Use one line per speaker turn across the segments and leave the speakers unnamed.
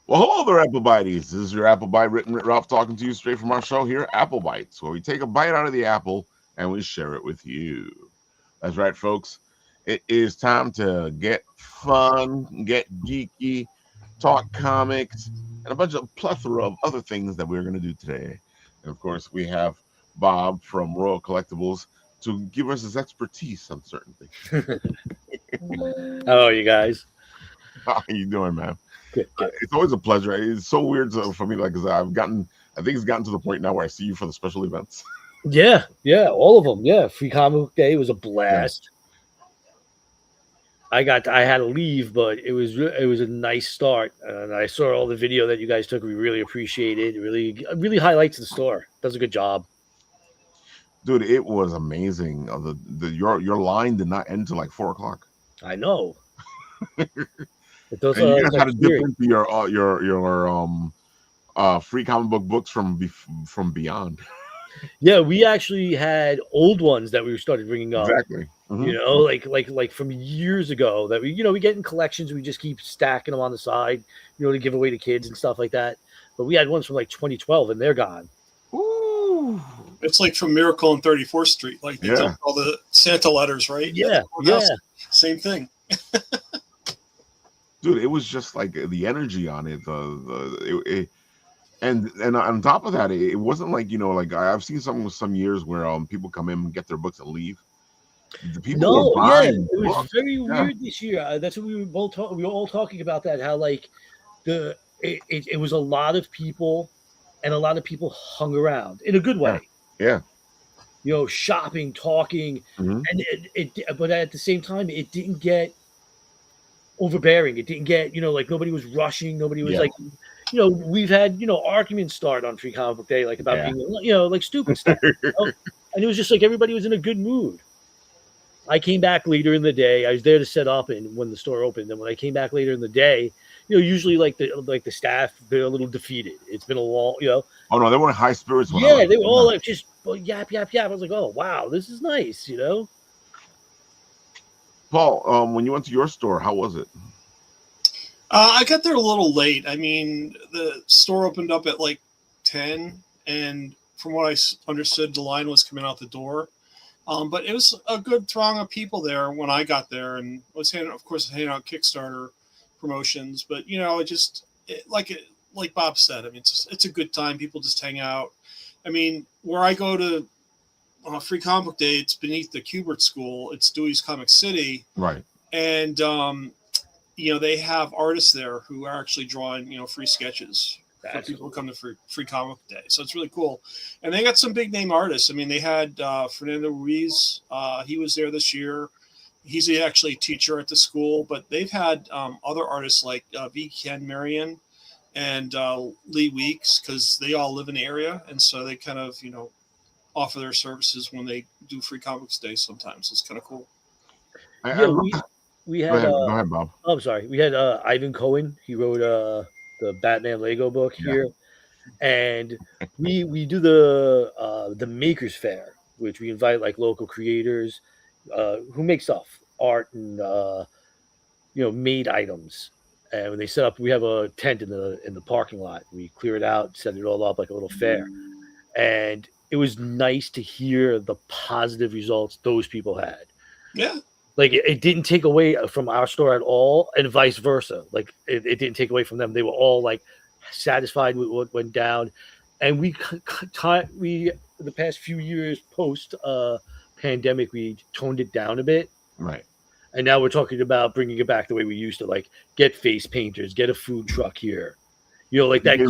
Well, hello there, Apple Bites. This is your Apple Bite written Ralph talking to you straight from our show here, Apple Bites, where we take a bite out of the apple and we share it with you. That's right, folks. It is time to get fun, get geeky, talk comics, and a bunch of plethora of other things that we're going to do today. And of course, we have Bob from Royal Collectibles to give us his expertise on certain things.
How are you guys?
How you doing, man?
Good, good.
It's always a pleasure. It's so weird for me, like, 'cause I think it's gotten to the point now where I see you for the special events.
Yeah, all of them. Yeah, Free Comic Book Day was a
Yeah.
blast. I had to leave, but it was a nice start, and I saw all the video that you guys took. We really appreciate it. It really highlights the store. Does a good job.
Dude, it was amazing. Your line did not end till like 4 o'clock.
I know. But those
And you guys
like
had to dip into your free comic book books from beyond.
Yeah, we actually had old ones that we started bringing up.
Exactly.
You know, like from years ago that we get in collections. We just keep stacking them on the side, to give away to kids and stuff like that. But we had ones from like 2012, and they're gone.
Ooh.
It's like from Miracle on 34th Street. Like they took all the Santa letters, right?
Yeah.
Same thing.
Dude, it was just like the energy on it. And on top of that, it wasn't like like I've seen some years where people come in and get their books and leave. The people were buying
it was
books.
very weird this year. That's what we were both we were all talking about that. How like it was a lot of people, and a lot of people hung around in a good way.
Yeah.
Shopping, talking, and but at the same time, it didn't get overbearing. It didn't get like nobody was rushing. Nobody was like. We've had, arguments start on Free Comic Book Day, like about being, like stupid stuff. And it was just like everybody was in a good mood. I came back later in the day. I was there to set up and when the store opened. And when I came back later in the day, usually like the staff, they're a little defeated. It's been a long,
Oh no, they were in high spirits.
They were all like just yap. I was like, oh wow, this is nice,
Paul, when you went to your store, how was it?
I got there a little late. I mean, the store opened up at like 10, and from what I understood, the line was coming out the door. But it was a good throng of people there when I got there, and was handing out Kickstarter promotions. But like Bob said, I mean, it's a good time. People just hang out. I mean, where I go to Free Comic Book Day, it's beneath the Kubert School. It's Dewey's Comic City,
right?
And they have artists there who are actually drawing, free sketches for people who come to free Comic Day. So it's really cool. And they got some big name artists. I mean, they had Fernando Ruiz. He was there this year. He's actually a teacher at the school, but they've had other artists like V. Ken Marion and Lee Weeks, because they all live in the area. And so they kind of, offer their services when they do Free Comics Day sometimes. It's kind of cool.
We had.
Go ahead, Bob.
Oh, I'm sorry. We had Ivan Cohen. He wrote the Batman Lego book here, and we do the Makers Fair, which we invite like local creators who make stuff, art, and made items. And when they set up, we have a tent in the parking lot. We clear it out, set it all up like a little fair, and it was nice to hear the positive results those people had.
Yeah.
Like it didn't take away from our store at all, and vice versa. Like it didn't take away from them. They were all like satisfied with what went down, and we the past few years post pandemic, we toned it down a bit,
right?
And now we're talking about bringing it back the way we used to, like get face painters, get a food truck here. Like that.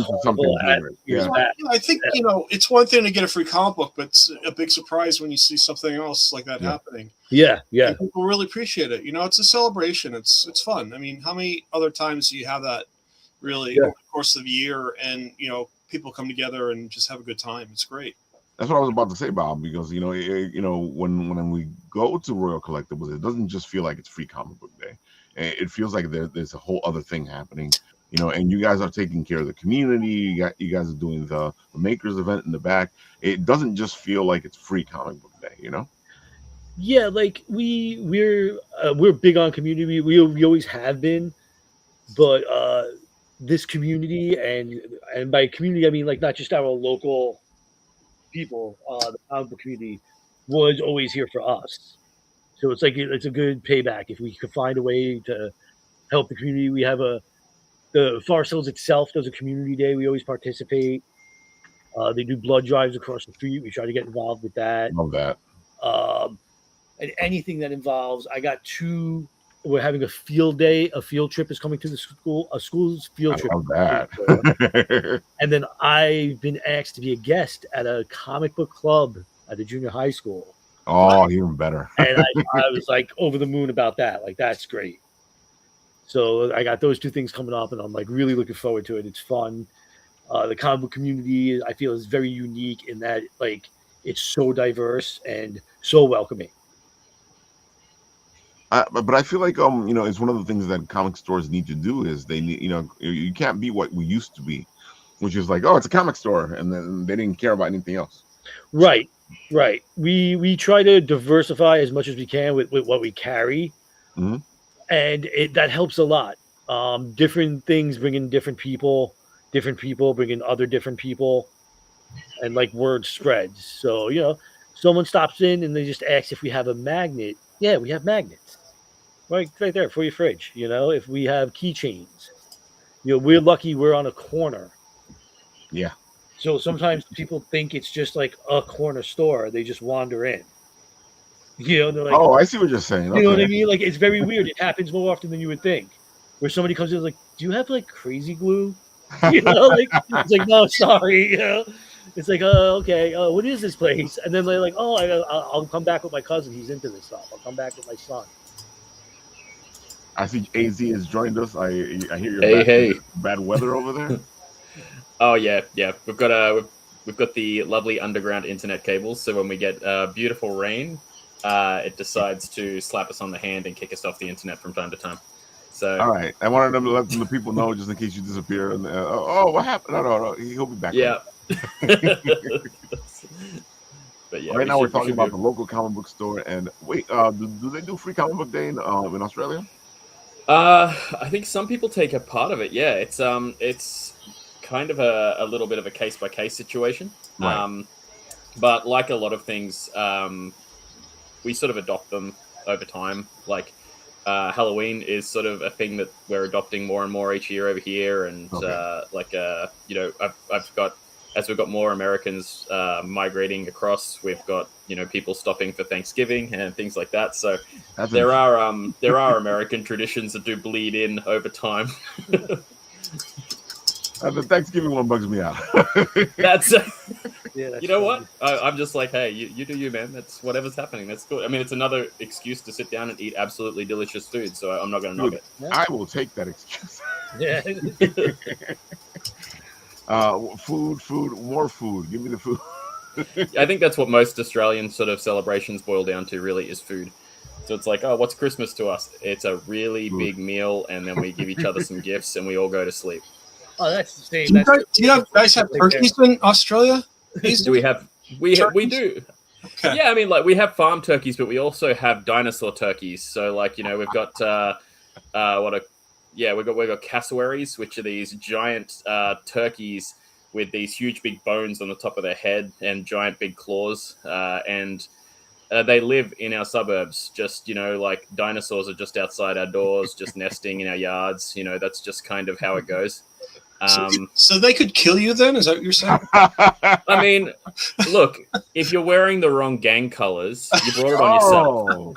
I think it's one thing to get a free comic book, but it's a big surprise when you see something else like that happening.
Yeah.
And people really appreciate it. It's a celebration. It's fun. I mean, how many other times do you have that really over the course of the year, and people come together and just have a good time? It's great.
That's what I was about to say, Bob, because when we go to Royal Collectibles, it doesn't just feel like it's Free Comic Book Day. It feels like there's a whole other thing happening. And you guys are taking care of the community. You guys are doing the makers event in the back. It doesn't just feel like it's Free Comic Book Day,
Yeah, like we're big on community. We always have been, but this community, and by community I mean like not just our local people, the comic book community was always here for us. So it's like it's a good payback if we could find a way to help the community. We have the Forest Hills itself does a community day. We always participate. They do blood drives across the street. We try to get involved with that.
Love that.
And anything that involves, I got two. We're having a field day. A field trip is coming to the school. A school's field trip.
Love that.
And then I've been asked to be a guest at a comic book club at a junior high school.
Oh, even better.
And I was like over the moon about that. Like, that's great. So I got those two things coming up, and I'm like really looking forward to it. It's fun. The comic book community, I feel, is very unique in that like it's so diverse and so welcoming.
But I feel like it's one of the things that comic stores need to do is they need, you can't be what we used to be, which is like, oh, it's a comic store, and then they didn't care about anything else.
Right. We try to diversify as much as we can with what we carry,
mm-hmm.
and that helps a lot. Different things bring in different people bring in other different people, and like word spreads. So someone stops in and they just ask if we have a magnet. Yeah, we have magnets right there for your fridge. If we have keychains, we're lucky we're on a corner.
Yeah.
So sometimes people think it's just like a corner store. They just wander in. They're like,
oh, I see what you're saying.
You know what I mean? Like, it's very weird. It happens more often than you would think. Where somebody comes in like, do you have like crazy glue? It's like, no, sorry. It's like, okay. What is this place? And then they're like, oh, I'll come back with my cousin. He's into this stuff. I'll come back with my son.
I see AZ has joined us. I hear your bad weather over there.
Oh yeah. We've got the lovely underground internet cables. So when we get beautiful rain, it decides to slap us on the hand and kick us off the internet from time to time. So
all right, I wanted to let the people know just in case you disappear. And what happened? No, he'll be back.
Yeah. But yeah,
right now we're talking about the local comic book store. And wait, do they do free comic book day in Australia?
I think some people take a part of it. Yeah, it's kind of a little bit of a case by case situation.
Right.
But like a lot of things, we sort of adopt them over time. Like Halloween is sort of a thing that we're adopting more and more each year over here, and
okay.
I've got, as we've got more Americans migrating across, we've got people stopping for Thanksgiving and things like that. So there are American traditions that do bleed in over time.
The Thanksgiving one bugs me out.
That's you know what? I'm just like, hey, you do you, man. That's whatever's happening. That's cool. I mean, it's another excuse to sit down and eat absolutely delicious food. So I'm not going to knock it.
I will take that excuse.
Yeah.
Food, more food. Give me the food.
I think that's what most Australian sort of celebrations boil down to, really, is food. So it's like, oh, what's Christmas to us? It's a really big meal, and then we give each other some gifts, and we all go to sleep.
Oh, that's the same.
Do you guys have turkeys in Australia?
Do we have? We do. Okay. Yeah, I mean, like we have farm turkeys, but we also have dinosaur turkeys. So, like, we've got we've got cassowaries, which are these giant turkeys with these huge big bones on the top of their head and giant big claws, and they live in our suburbs. Just like dinosaurs are just outside our doors, just nesting in our yards. That's just kind of how it goes.
So they could kill you then? Is that what you're saying?
I mean, look, if you're wearing the wrong gang colors, you brought it on yourself.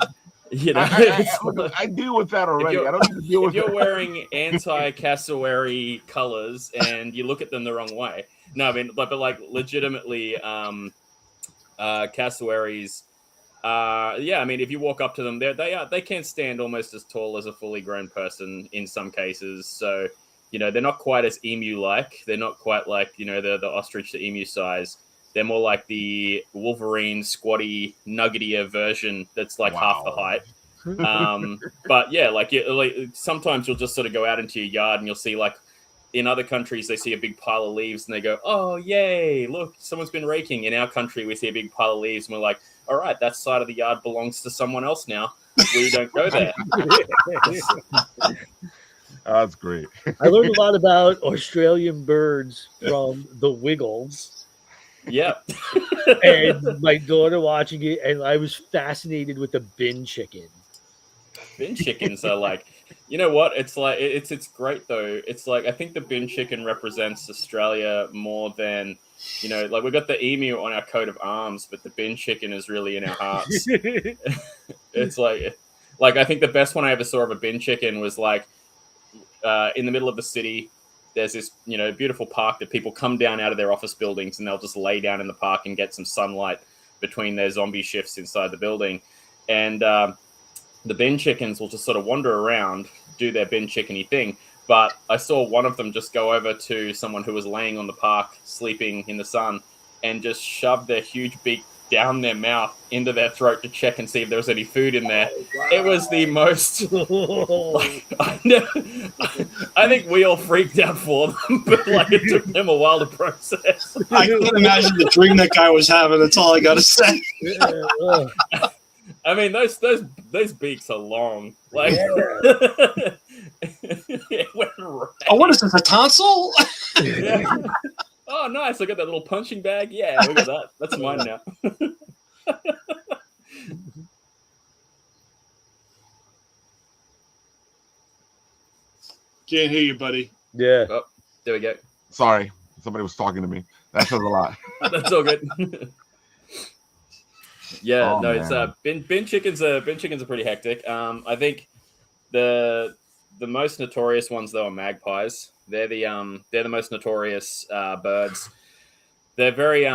I deal with that already. I don't need to deal with
if you're wearing anti-cassowary colors and you look at them the wrong way. No, I mean, but like legitimately, cassowaries. I mean, if you walk up to them, they can stand almost as tall as a fully grown person in some cases. So. They're not quite as emu-like. They're not quite like, the ostrich to emu size. They're more like the Wolverine squatty, nuggetier version that's like half the height. But yeah, like sometimes you'll just sort of go out into your yard and you'll see, like, in other countries, they see a big pile of leaves and they go, oh, yay, look, someone's been raking. In our country, we see a big pile of leaves and we're like, all right, that side of the yard belongs to someone else now. We don't go there.
That's great.
I learned a lot about Australian birds from the Wiggles.
Yep.
And my daughter watching it, and I was fascinated with the bin chicken.
Bin chickens are like, you know what? It's like it's great though. It's like I think the bin chicken represents Australia more than, you know, like we've got the emu on our coat of arms, but the bin chicken is really in our hearts. It's like I think the best one I ever saw of a bin chicken was like in the middle of the city. There's this, you know, beautiful park that people come down out of their office buildings and they'll just lay down in the park and get some sunlight between their zombie shifts inside the building. And the bin chickens will just sort of wander around, do their bin chickeny thing. But I saw one of them just go over to someone who was laying on the park, sleeping in the sun, and just shove their huge beak down their mouth into their throat to check and see if there was any food in there. Oh, wow. It was the most... like, I think we all freaked out for them, but like it took them a while to process.
I can't imagine the dream that guy was having. That's all I got to say.
I mean, those beaks are long. Like, it went right.
Oh, what is this? A tonsil?
Yeah. Oh, nice! I got that little punching bag. Yeah, look at that. That's mine now.
Can't hear you, buddy.
Yeah.
Oh, there we go.
Sorry, somebody was talking to me. That says a lot.
That's all good. Yeah,
Oh,
no,
man.
it's bin chickens are pretty hectic. I think the most notorious ones though are magpies. They're the most notorious birds. They're very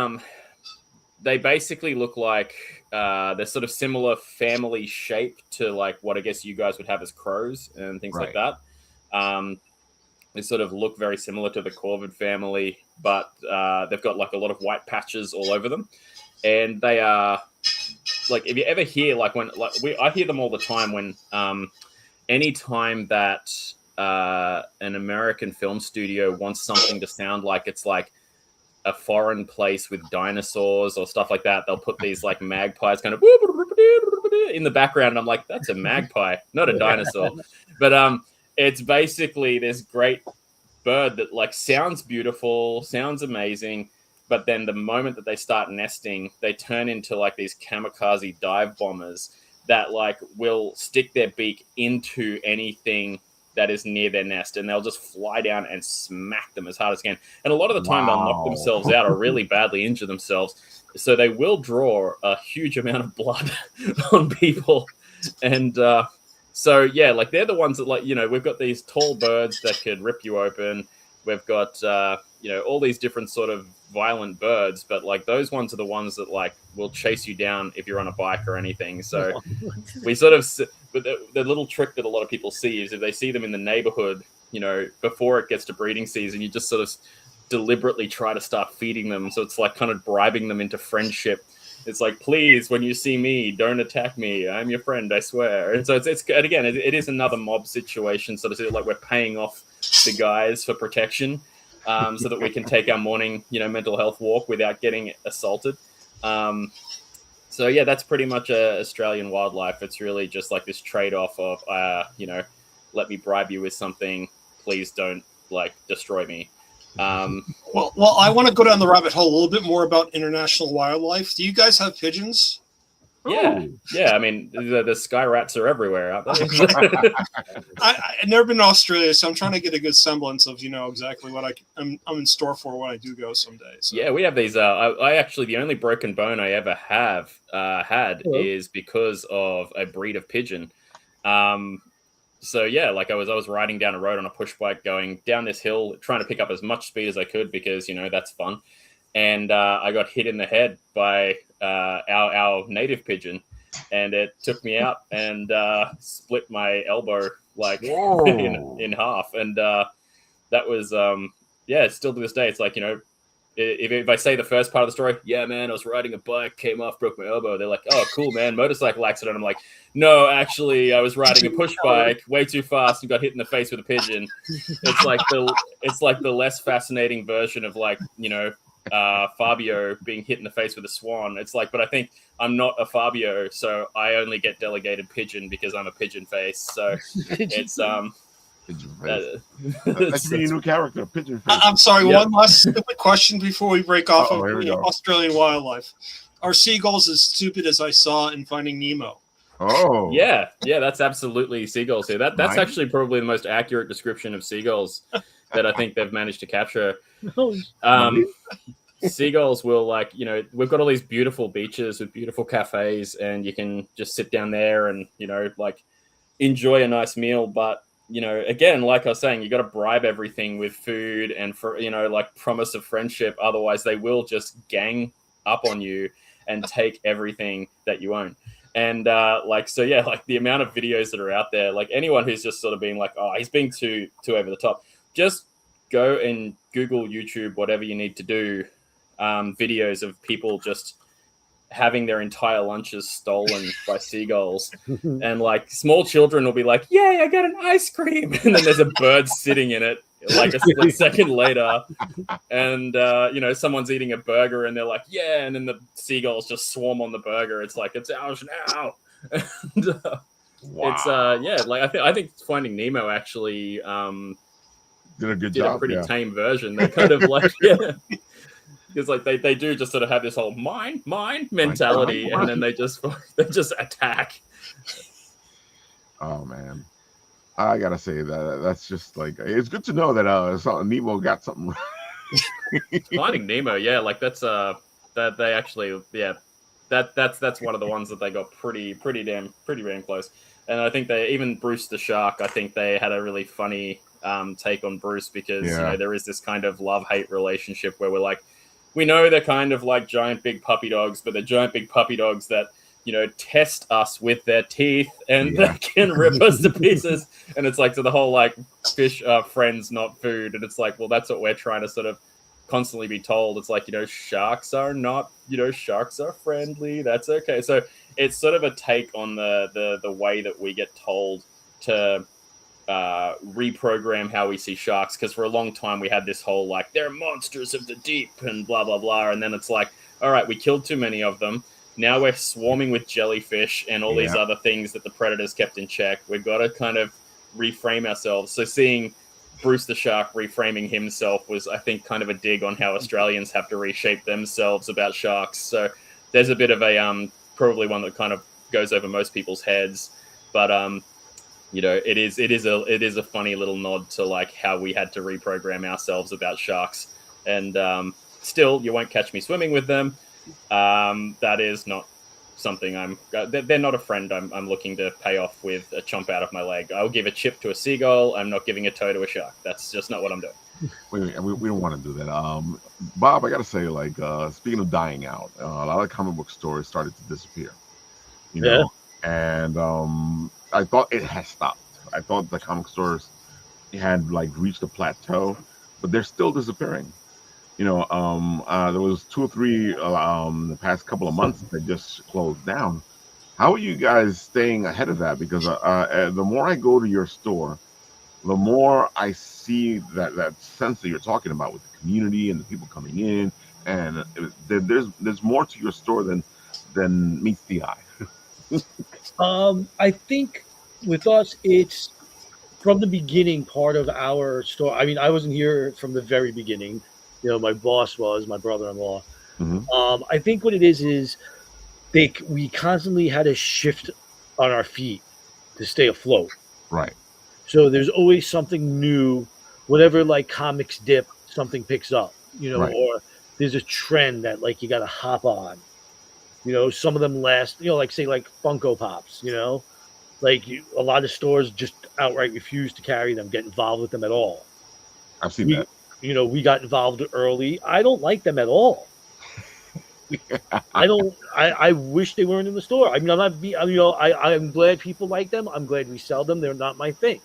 they basically look like they're sort of similar family shape to like what I guess you guys would have as crows and things like that. They sort of look very similar to the corvid family, but they've got like a lot of white patches all over them, and they are like if you ever hear like when like I hear them all the time when any time that an American film studio wants something to sound like it's like a foreign place with dinosaurs or stuff like that, they'll put these like magpies kind of in the background. I'm like, that's a magpie, not a dinosaur. But it's basically this great bird that like sounds beautiful, sounds amazing, but then the moment that they start nesting, they turn into like these kamikaze dive bombers that like will stick their beak into anything that is near their nest, and they'll just fly down and smack them as hard as can. And a lot of the time they'll knock themselves out or really badly injure themselves. So they will draw a huge amount of blood on people. And so, yeah, like they're the ones that like, you know, we've got these tall birds that could rip you open. We've got, you know, all these different sort of violent birds, but like those ones are the ones that like will chase you down if you're on a bike or anything. So we sort of, but the little trick that a lot of people see is if they see them in the neighborhood, you know, before it gets to breeding season, you just sort of deliberately try to start feeding them. So it's like kind of bribing them into friendship. It's like, please, when you see me, don't attack me. I'm your friend, I swear. And so it's and again, it is another mob situation. So it's like we're paying off the guys for protection, so that we can take our morning, you know, mental health walk without getting assaulted. So yeah, that's pretty much Australian wildlife. It's really just like this trade-off of, you know, let me bribe you with something. Please don't like destroy me.
Well, I want to go down the rabbit hole a little bit more about international wildlife. Do you guys have pigeons?
Yeah, yeah. I mean, the sky rats are everywhere, aren't they?
I've never been to Australia, so I'm trying to get a good semblance of, you know, exactly what I'm in store for when I do go someday. So. Yeah,
we have these. I actually, the only broken bone I ever had is because of a breed of pigeon. So yeah, like I was riding down a road on a push bike, going down this hill, trying to pick up as much speed as I could because, you know, that's fun. And I got hit in the head by our native pigeon, and it took me out and split my elbow like in half. And that was yeah, still to this day, it's like, you know, if I say the first part of the story, yeah, man, I was riding a bike, came off, broke my elbow. They're like, oh, cool, man, motorcycle accident. I'm like, no, actually, I was riding a push bike way too fast and got hit in the face with a pigeon. It's like the less fascinating version of like, you know, Fabio being hit in the face with a swan. It's like, but I think I'm not a Fabio, so I only get delegated pigeon because I'm a pigeon face. So it's
Pigeon Face. That should be your new character, Pigeon Face.
I'm sorry, one last stupid question before we break off of Australian wildlife. Are seagulls as stupid as I saw in Finding Nemo?
Oh.
Yeah, that's absolutely seagulls here. That's actually probably the most accurate description of seagulls that I think they've managed to capture. Seagulls will, like, you know, we've got all these beautiful beaches with beautiful cafes, and you can just sit down there and, you know, like, enjoy a nice meal. But, you know, again, like I was saying, you got to bribe everything with food and, for, you know, like, promise of friendship. Otherwise, they will just gang up on you and take everything that you own. And like, so yeah, like the amount of videos that are out there, like anyone who's just sort of being like, oh, he's being too over the top, just go and Google, YouTube, whatever you need to do, videos of people just having their entire lunches stolen by seagulls. And like small children will be like, yay, I got an ice cream. And then there's a bird sitting in it like a split second later. And, you know, someone's eating a burger and they're like, yeah. And then the seagulls just swarm on the burger. It's like, it's ours now. And,
wow.
It's, yeah, like I think Finding Nemo actually
did a good job.
A pretty tame version. They kind of like, yeah. Because like they do just sort of have this whole mine mentality, and then they just attack.
Oh man, I gotta say that's just like, it's good to know that Nemo got something right.
Finding Nemo, yeah, like that's that they actually, yeah, that's one of the ones that they got pretty damn close. And I think they, even Bruce the shark, I think they had a really funny take on Bruce, because you know, there is this kind of love-hate relationship where we're like, we know they're kind of like giant big puppy dogs, but they're giant big puppy dogs that, you know, test us with their teeth and they can rip us to pieces. And it's like, so the whole like fish are friends, not food. And it's like, well, that's what we're trying to sort of constantly be told. It's like, you know, sharks are not, you know, sharks are friendly. That's okay. So it's sort of a take on the way that we get told to reprogram how we see sharks, because for a long time we had this whole like, they're monsters of the deep and blah blah blah, and then it's like, all right, we killed too many of them, now we're swarming with jellyfish and all these other things that the predators kept in check. We've got to kind of reframe ourselves. So seeing Bruce the shark reframing himself was, I think, kind of a dig on how Australians have to reshape themselves about sharks. So there's a bit of a probably one that kind of goes over most people's heads, but you know, it is a funny little nod to like how we had to reprogram ourselves about sharks. And still, you won't catch me swimming with them. That is not something they're not a friend I'm looking to pay off with a chomp out of my leg. I'll give a chip to a seagull. I'm not giving a toe to a shark. That's just not what I'm doing.
Wait, we don't want to do that. Bob, I gotta say, like, speaking of dying out, a lot of comic book stores started to disappear. You know, and I thought it had stopped. I thought the comic stores had like reached a plateau, but they're still disappearing. You know, there was 2 or 3 the past couple of months that just closed down. How are you guys staying ahead of that? Because the more I go to your store, the more I see that sense that you're talking about with the community and the people coming in, and there's more to your store than meets the eye.
I think with us, it's from the beginning part of our store. I mean, I wasn't here from the very beginning. You know, my boss was my brother-in-law. Mm-hmm. I think what it is we constantly had to shift on our feet to stay afloat.
Right.
So there's always something new, whatever like comics dip, something picks up, you know, or there's a trend that like you got to hop on. You know, some of them last, you know, like say like Funko Pops, you know, like a lot of stores just outright refuse to carry them, get involved with them at all.
I've seen that.
You know, we got involved early. I don't like them at all. I wish they weren't in the store. I mean, I'm glad people like them. I'm glad we sell them. They're not my thing.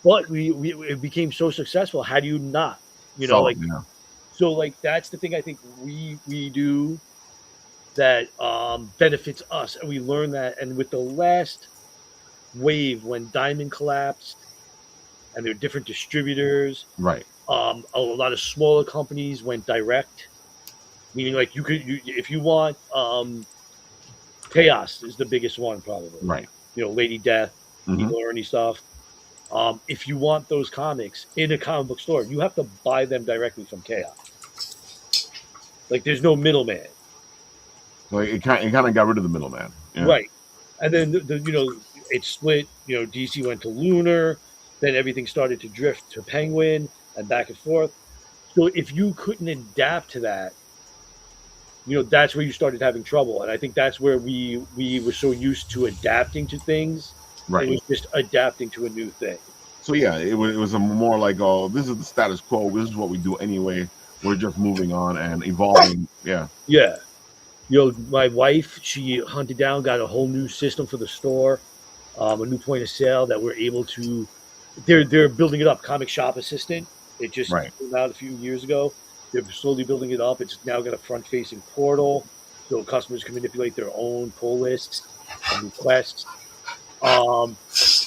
But it became so successful. How do you not? You know, so like that's the thing I think we do that benefits us, and we learn that. And with the last wave, when Diamond collapsed, and there were different distributors,
right?
A lot of smaller companies went direct, meaning like if you want, Chaos is the biggest one probably,
right?
You know, Lady Death, Evil Ernie stuff. If you want those comics in a comic book store, you have to buy them directly from Chaos. Like, there's no middleman.
So it kind of got rid of the middleman. Yeah.
Right. And then, it split. DC went to Lunar. Then everything started to drift to Penguin and back and forth. So if you couldn't adapt to that, that's where you started having trouble. And I think that's where we were so used to adapting to things.
Right.
It was just adapting to a new thing.
So yeah, it was a more like, oh, this is the status quo. This is what we do anyway. We're just moving on and evolving. Yeah.
Yeah. My wife, she hunted down, got a whole new system for the store, a new point of sale that we're able to. They're building it up. Comic Shop Assistant. It just came out a few years ago. They're slowly building it up. It's now got a front-facing portal, so customers can manipulate their own pull lists and requests.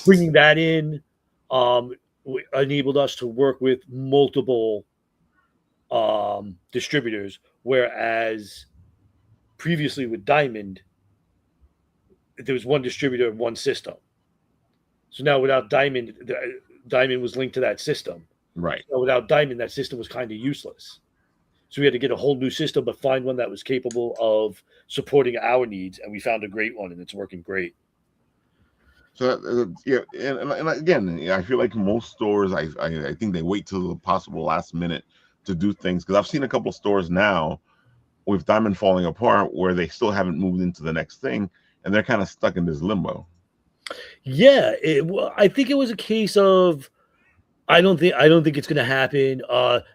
Bringing that in enabled us to work with multiple distributors, whereas previously with Diamond, there was one distributor, one system. So now without Diamond, Diamond was linked to that system.
Right.
So without Diamond, that system was kind of useless. So we had to get a whole new system, but find one that was capable of supporting our needs. And we found a great one, and it's working great.
So yeah, and again, I feel like most stores, I think they wait till the possible last minute to do things, because I've seen a couple of stores now with Diamond falling apart where they still haven't moved into the next thing, and they're kind of stuck in this limbo.
Yeah, I think it was a case of I don't think it's going to happen.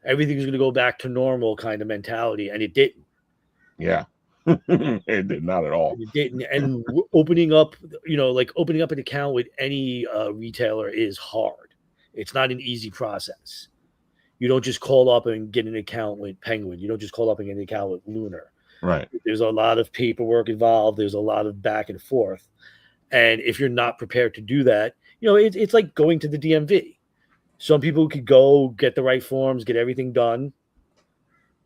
Everything's going to go back to normal kind of mentality, and it didn't.
Yeah. It did not at all.
It didn't. And opening up an account with any retailer is hard. It's not an easy process. You don't just call up and get an account with Penguin. You don't just call up and get an account with Lunar.
Right.
There's a lot of paperwork involved. There's a lot of back and forth. And if you're not prepared to do that, it's like going to the DMV. Some people could go get the right forms, get everything done,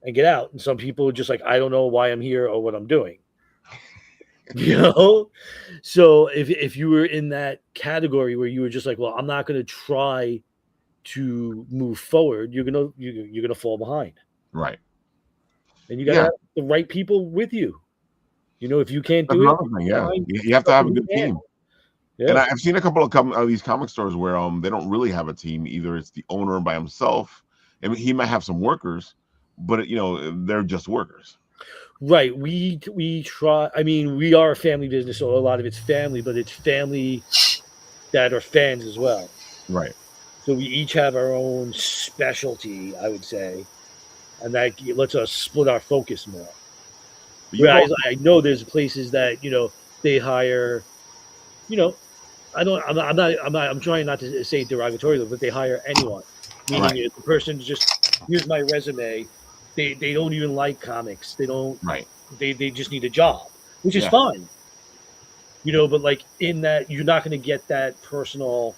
and get out. And some people are just like, I don't know why I'm here or what I'm doing. So if you were in that category where you were just like, well, I'm not going to try to move forward, you're gonna fall behind.
Right.
And you got to have the right people with you. If you can't do it,
you have to have a good team.
Yeah.
And I've seen a couple of these comic stores where they don't really have a team. Either it's the owner by himself. I mean, he might have some workers, but they're just workers.
Right. We try. I mean, we are a family business, so a lot of it's family, but it's family that are fans as well.
Right.
So we each have our own specialty, I would say, and that lets us split our focus more. Whereas I know there's places that they hire. I'm trying not to say derogatorily, but they hire anyone. Meaning, if the person just, here's my resume, they don't even like comics. They don't.
Right.
They just need a job, which is fine. But like in that, you're not going to get that personal.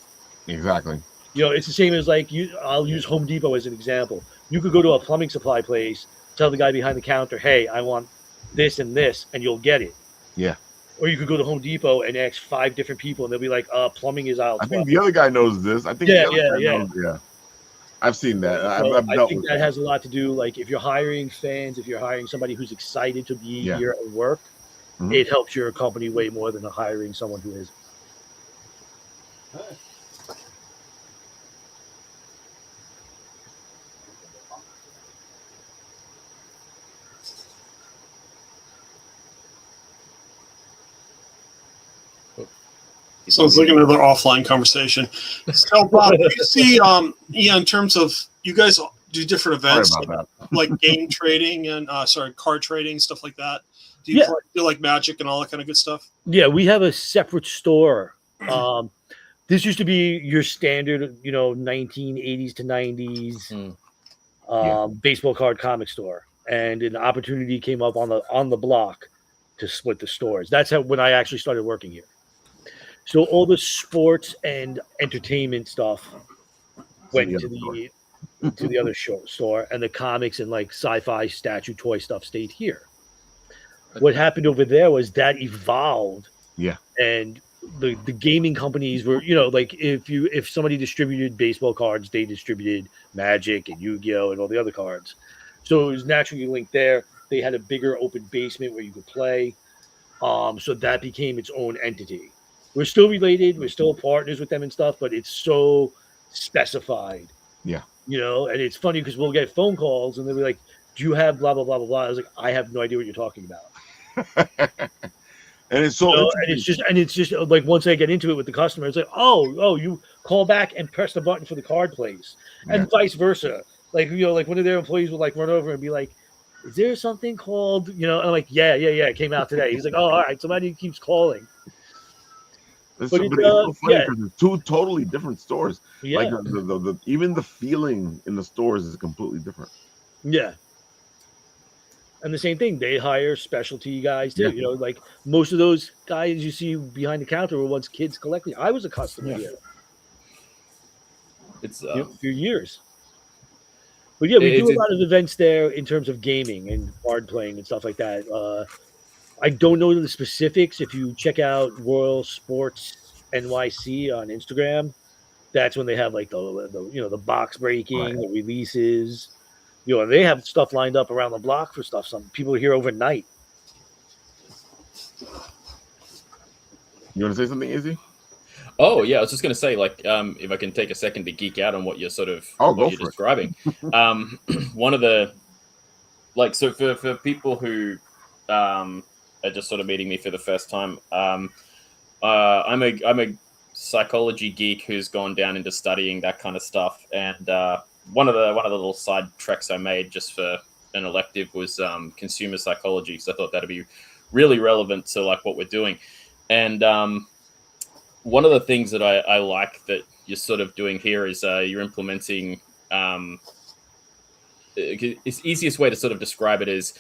Exactly.
It's the same as like I'll use Home Depot as an example. You could go to a plumbing supply place, tell the guy behind the counter, "Hey, I want this and this," and you'll get it.
Yeah.
Or you could go to Home Depot and ask 5 different people, and they'll be like, plumbing is aisle 12.
I think the other guy knows this. I think knows, I've seen that.
So
I've dealt with
that has a lot to do. Like if you're hiring fans, if you're hiring somebody who's excited to be here and work, it helps your company way more than hiring someone who isn't.
So it's like another offline conversation. So, Bob, do you see, in terms of you guys do different events like game trading and card trading, stuff like that? Do you do like Magic and all that kind of good stuff?
Yeah, we have a separate store. This used to be your standard, 1980s to 90s baseball card comic store, and an opportunity came up on the block to split the stores. That's when I actually started working here. So all the sports and entertainment stuff went to the other store, and the comics and like sci-fi statue toy stuff stayed here. What happened over there was that evolved.
Yeah.
And the gaming companies were, like if somebody distributed baseball cards, they distributed Magic and Yu-Gi-Oh and all the other cards. So it was naturally linked there. They had a bigger open basement where you could play. So that became its own entity. We're still related, we're still partners with them and stuff, but it's so specified.
Yeah.
And it's funny because we'll get phone calls and they'll be like, "Do you have blah blah blah blah blah?" I was like, "I have no idea what you're talking about."
And it's so
and it's just like once I get into it with the customer, it's like, oh, you call back and press the button for the card, please, and vice versa. Like like one of their employees would like run over and be like, "Is there something called?" And I'm like, yeah, it came out today. He's like, "Oh, all right." Somebody keeps calling.
It's so funny because it's two totally different stores.
Yeah.
Like even the feeling in the stores is completely different.
Yeah. And the same thing, they hire specialty guys too. Like most of those guys you see behind the counter were once kids collecting. I was a customer here.
It's
for years. But yeah, we do a lot of events there in terms of gaming and card playing and stuff like that. I don't know the specifics. If you check out Royal Sports NYC on Instagram, that's when they have like the box breaking, the releases. And they have stuff lined up around the block for stuff. Some people are here overnight.
You want to say something, Izzy?
Oh yeah, I was just going to say, like, if I can take a second to geek out on what you're sort of what you're describing. One of the so for people who are just sort of meeting me for the first time, I'm a psychology geek who's gone down into studying that kind of stuff, and one of the little side treks I made just for an elective was consumer psychology, because I thought that'd be really relevant to like what we're doing. And one of the things that I like that you're sort of doing here is you're implementing. It's easiest way to sort of describe it is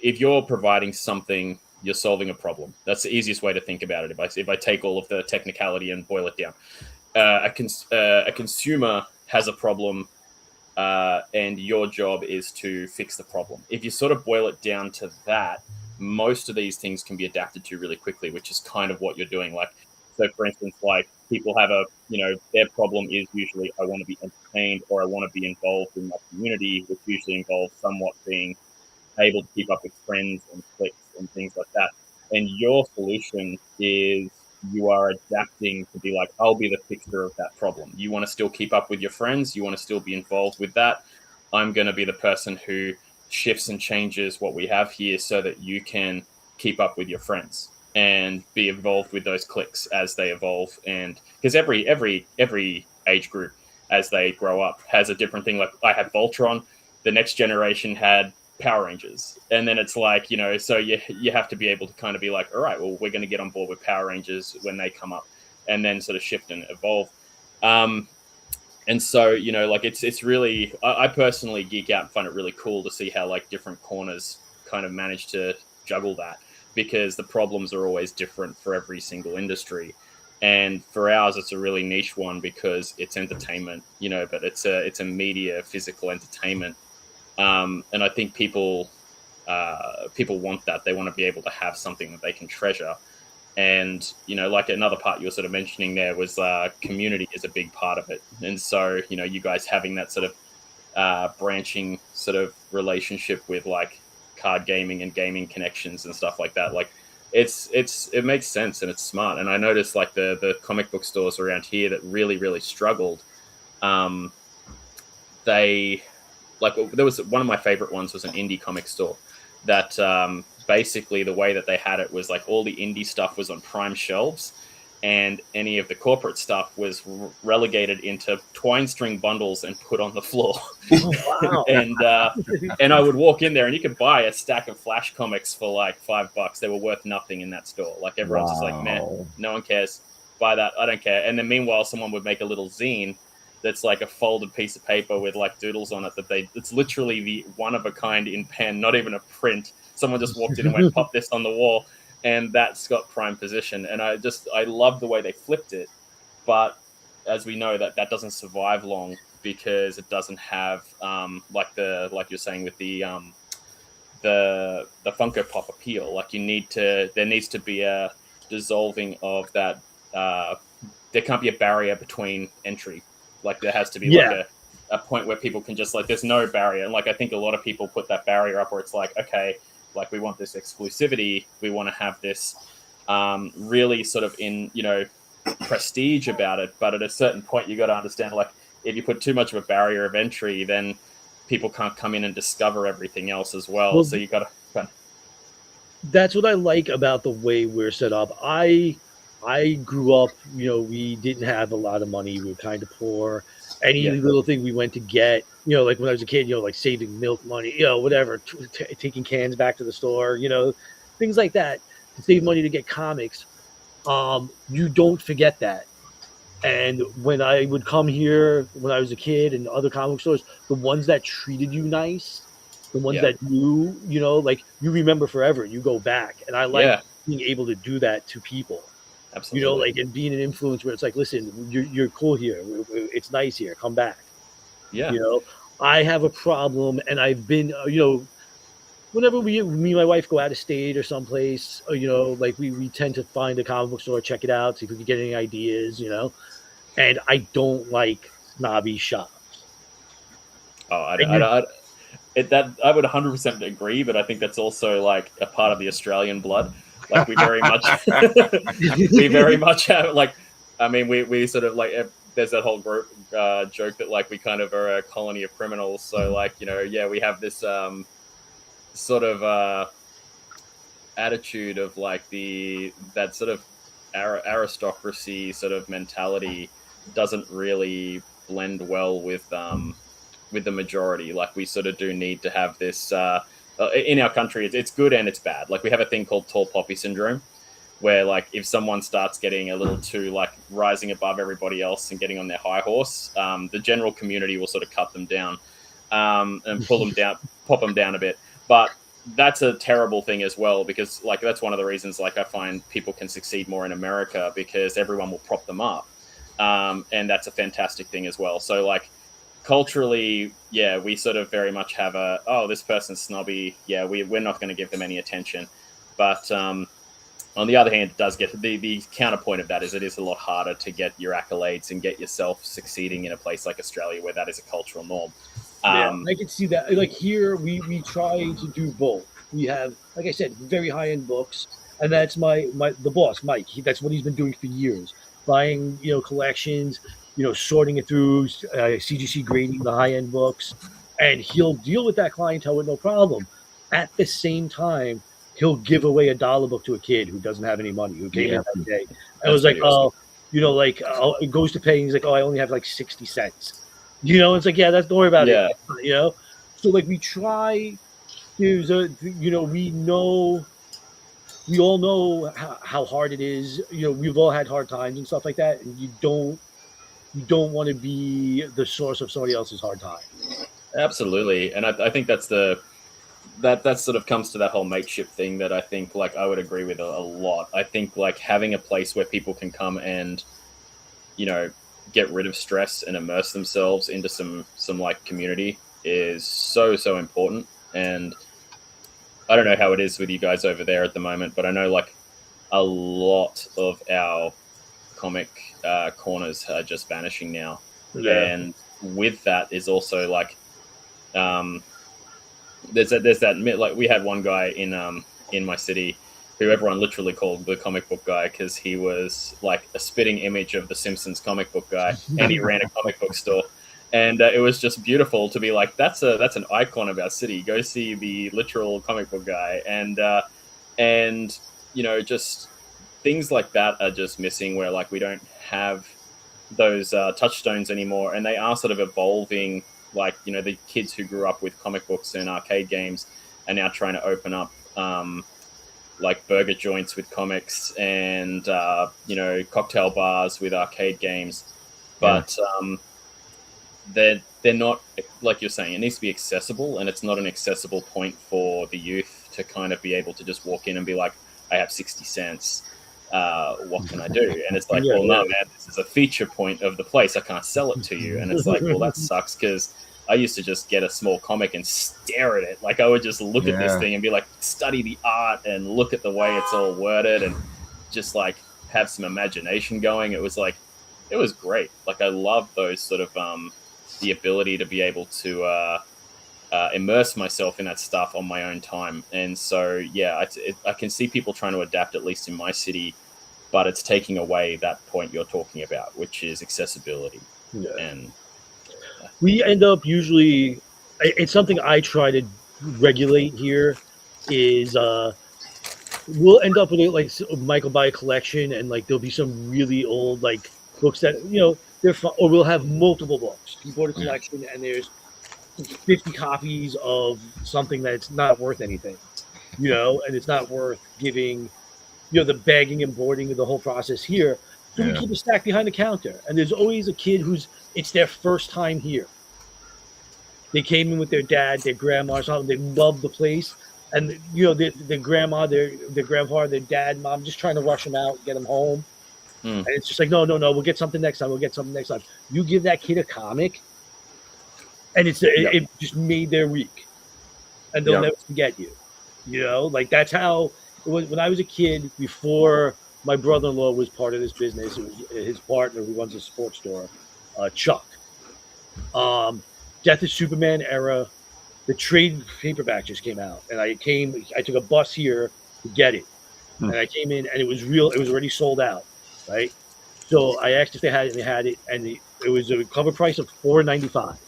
if you're providing something, you're solving a problem. That's the easiest way to think about it. If I take all of the technicality and boil it down. A consumer has a problem, and your job is to fix the problem. If you sort of boil it down to that, most of these things can be adapted to really quickly, which is kind of what you're doing. Like, so for instance, like people have their problem is usually I want to be entertained or I want to be involved in my community, which usually involves somewhat being able to keep up with friends and cliques and things like that. And your solution is you are adapting to be like, I'll be the fixer of that problem. You want to still keep up with your friends. You want to still be involved with that. I'm going to be the person who shifts and changes what we have here so that you can keep up with your friends and be involved with those cliques as they evolve. And because every age group as they grow up has a different thing. Like I had Voltron, the next generation had Power Rangers, and then it's like, so you have to be able to kind of be like, all right, well, we're going to get on board with Power Rangers when they come up, and then sort of shift and evolve. And so like it's really, I personally geek out and find it really cool to see how like different corners kind of manage to juggle that, because the problems are always different for every single industry. And for ours, it's a really niche one because it's entertainment, but it's a media, physical entertainment. And I think people want that. They want to be able to have something that they can treasure. And, like another part you were sort of mentioning there was community is a big part of it. And so, you guys having that sort of branching sort of relationship with like card gaming and gaming connections and stuff like that. Like it makes sense and it's smart. And I noticed like the comic book stores around here that really, really struggled. There was one of my favorite ones was an indie comic store that basically the way that they had it was like all the indie stuff was on prime shelves, and any of the corporate stuff was relegated into twine string bundles and put on the floor.
Oh, wow.
And I would walk in there and you could buy a stack of Flash comics for like $5. They were worth nothing in that store. Like everyone's just like, man, no one cares. Buy that. I don't care. And then meanwhile, someone would make a little zine that's like a folded piece of paper with like doodles on it it's literally the one of a kind in pen, not even a print. Someone just walked in and went, pop this on the wall, and that's got prime position. And I love the way they flipped it. But as we know, that doesn't survive long because it doesn't have like you're saying with the Funko Pop appeal. Like there needs to be a dissolving of that. There can't be a barrier between entry. Like there has to be like a point where people can just like, there's no barrier. And like, I think a lot of people put that barrier up where it's like, okay, like we want this exclusivity. We want to have this really sort of in, prestige about it. But at a certain point, you got to understand, like if you put too much of a barrier of entry, then people can't come in and discover everything else as well. So you got to.
That's what I like about the way we're set up. I grew up, we didn't have a lot of money. We were kind of poor. Any little thing we went to get, like when I was a kid, like saving milk money, whatever, taking cans back to the store, things like that to save money to get comics. You don't forget that. And when I would come here when I was a kid and other comic stores, the ones that treated you nice, the ones that you, like you remember forever, you go back. And I like being able to do that to people.
Absolutely.
Like and being an influence where it's like, listen, you're cool here. It's nice here. Come back.
Yeah.
I have a problem, and I've been, whenever me and my wife go out of state or someplace, like we tend to find a comic book store, check it out, see if we can get any ideas, and I don't like snobby shops.
Oh, I would 100% agree, but I think that's also like a part of the Australian blood. Like we very much have like, I mean, we sort of like, there's that whole group joke that like we kind of are a colony of criminals. So like, we have this sort of attitude of like that sort of aristocracy sort of mentality doesn't really blend well with the majority. Like we sort of do need to have this in our country. It's good and it's bad. Like we have a thing called tall poppy syndrome, where like if someone starts getting a little too like rising above everybody else and getting on their high horse, the general community will sort of cut them down and pull them down, pop them down a bit. But that's a terrible thing as well, because like that's one of the reasons like I find people can succeed more in America, because everyone will prop them up, and that's a fantastic thing as well. So like culturally, we sort of very much have this person's snobby. We're not going to give them any attention. But on the other hand, it does get the counterpoint of that is it is a lot harder to get your accolades and get yourself succeeding in a place like Australia, where that is a cultural norm.
I can see that. Like here, we try to do both. We have, like I said, very high-end books, and that's the boss, Mike. That's what he's been doing for years, buying collections, sorting it through, CGC grading the high-end books, and he'll deal with that clientele with no problem. At the same time, he'll give away $1 book to a kid who doesn't have any money, who came in that day. And it was like, it goes to pay, and he's like, I only have like 60 cents. It's like, don't worry about it. So like we try. We all know how hard it is. We've all had hard times and stuff like that, and you don't want to be the source of somebody else's hard time.
Absolutely, and I think that's that sort of comes to that whole mateship thing that I think like I would agree with a lot. I think like having a place where people can come and get rid of stress and immerse themselves into some like community is so important. And I don't know how it is with you guys over there at the moment, but I know like a lot of our comic corners are just vanishing now. And with that is also like there's that like we had one guy in my city who everyone literally called the comic book guy, because he was like a spitting image of the Simpsons comic book guy, and he ran a comic book store. And it was just beautiful to be like, that's an icon of our city. Go see the literal comic book guy. And just things like that are just missing, where like we don't have those touchstones anymore, and they are sort of evolving. Like the kids who grew up with comic books and arcade games are now trying to open up like burger joints with comics and cocktail bars with arcade games, but they're not, like you're saying, it needs to be accessible, and it's not an accessible point for the youth to kind of be able to just walk in and be like, I have 60 cents. What can I do? And it's like, no, man, this is a feature point of the place. I can't sell it to you. And it's like, well, that sucks, because I used to just get a small comic and stare at it. Like I would just look at this thing and be like, study the art and look at the way it's all worded and just like have some imagination going. It was great. Like I love those sort of the ability to be able to immerse myself in that stuff on my own time. And so, yeah, I can see people trying to adapt, at least in my city, but it's taking away that point you're talking about, which is accessibility.
Yeah.
And
we end up usually, it's something I try to regulate here is we'll end up with like Michael buy a collection, and like there'll be some really old like books that they're fun, or we'll have multiple books. He bought a collection, and there's 50 copies of something that's not worth anything, and it's not worth giving, the bagging and boarding of the whole process here. So we keep a stack behind the counter, and there's always a kid it's their first time here. They came in with their dad, their grandma, or something. They love the place. And, their grandma, their grandfather, their dad, mom, just trying to rush them out, get them home. And it's just like, no, we'll get something next time. You give that kid a comic, and it just made their week. And they'll never forget you. Like that's how it was when I was a kid, before my brother-in-law was part of this business. It was his partner who runs a sports store, Chuck. Death of Superman era. The trade paperback just came out, and I took a bus here to get it. And I came in, and it was already sold out, right? So I asked if they had it, and they had it, and it was a cover price of $4.95,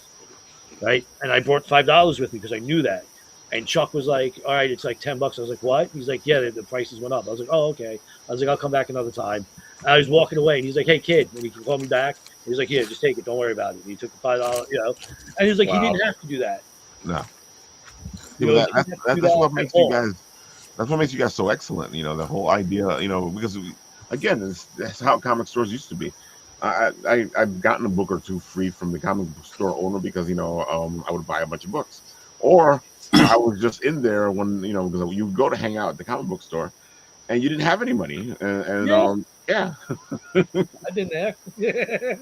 right? And I brought $5 with me because I knew that. And Chuck was like, all right, it's like $10. I was like, what? He's like, yeah, the prices went up. I was like, oh, okay. I was like, I'll come back another time. And I was walking away, and he's like, hey, kid, and he can call me back. He's like, yeah, just take it. Don't worry about it. And he took the $5, and he was like, he didn't have to do that.
No. That's what makes you guys. That's what makes you guys so excellent. The whole idea. Because that's how comic stores used to be. I've gotten a book or two free from the comic book store owner because I would buy a bunch of books, or I was just in there when because you would go to hang out at the comic book store, and you didn't have any money, and
I've been there.
Because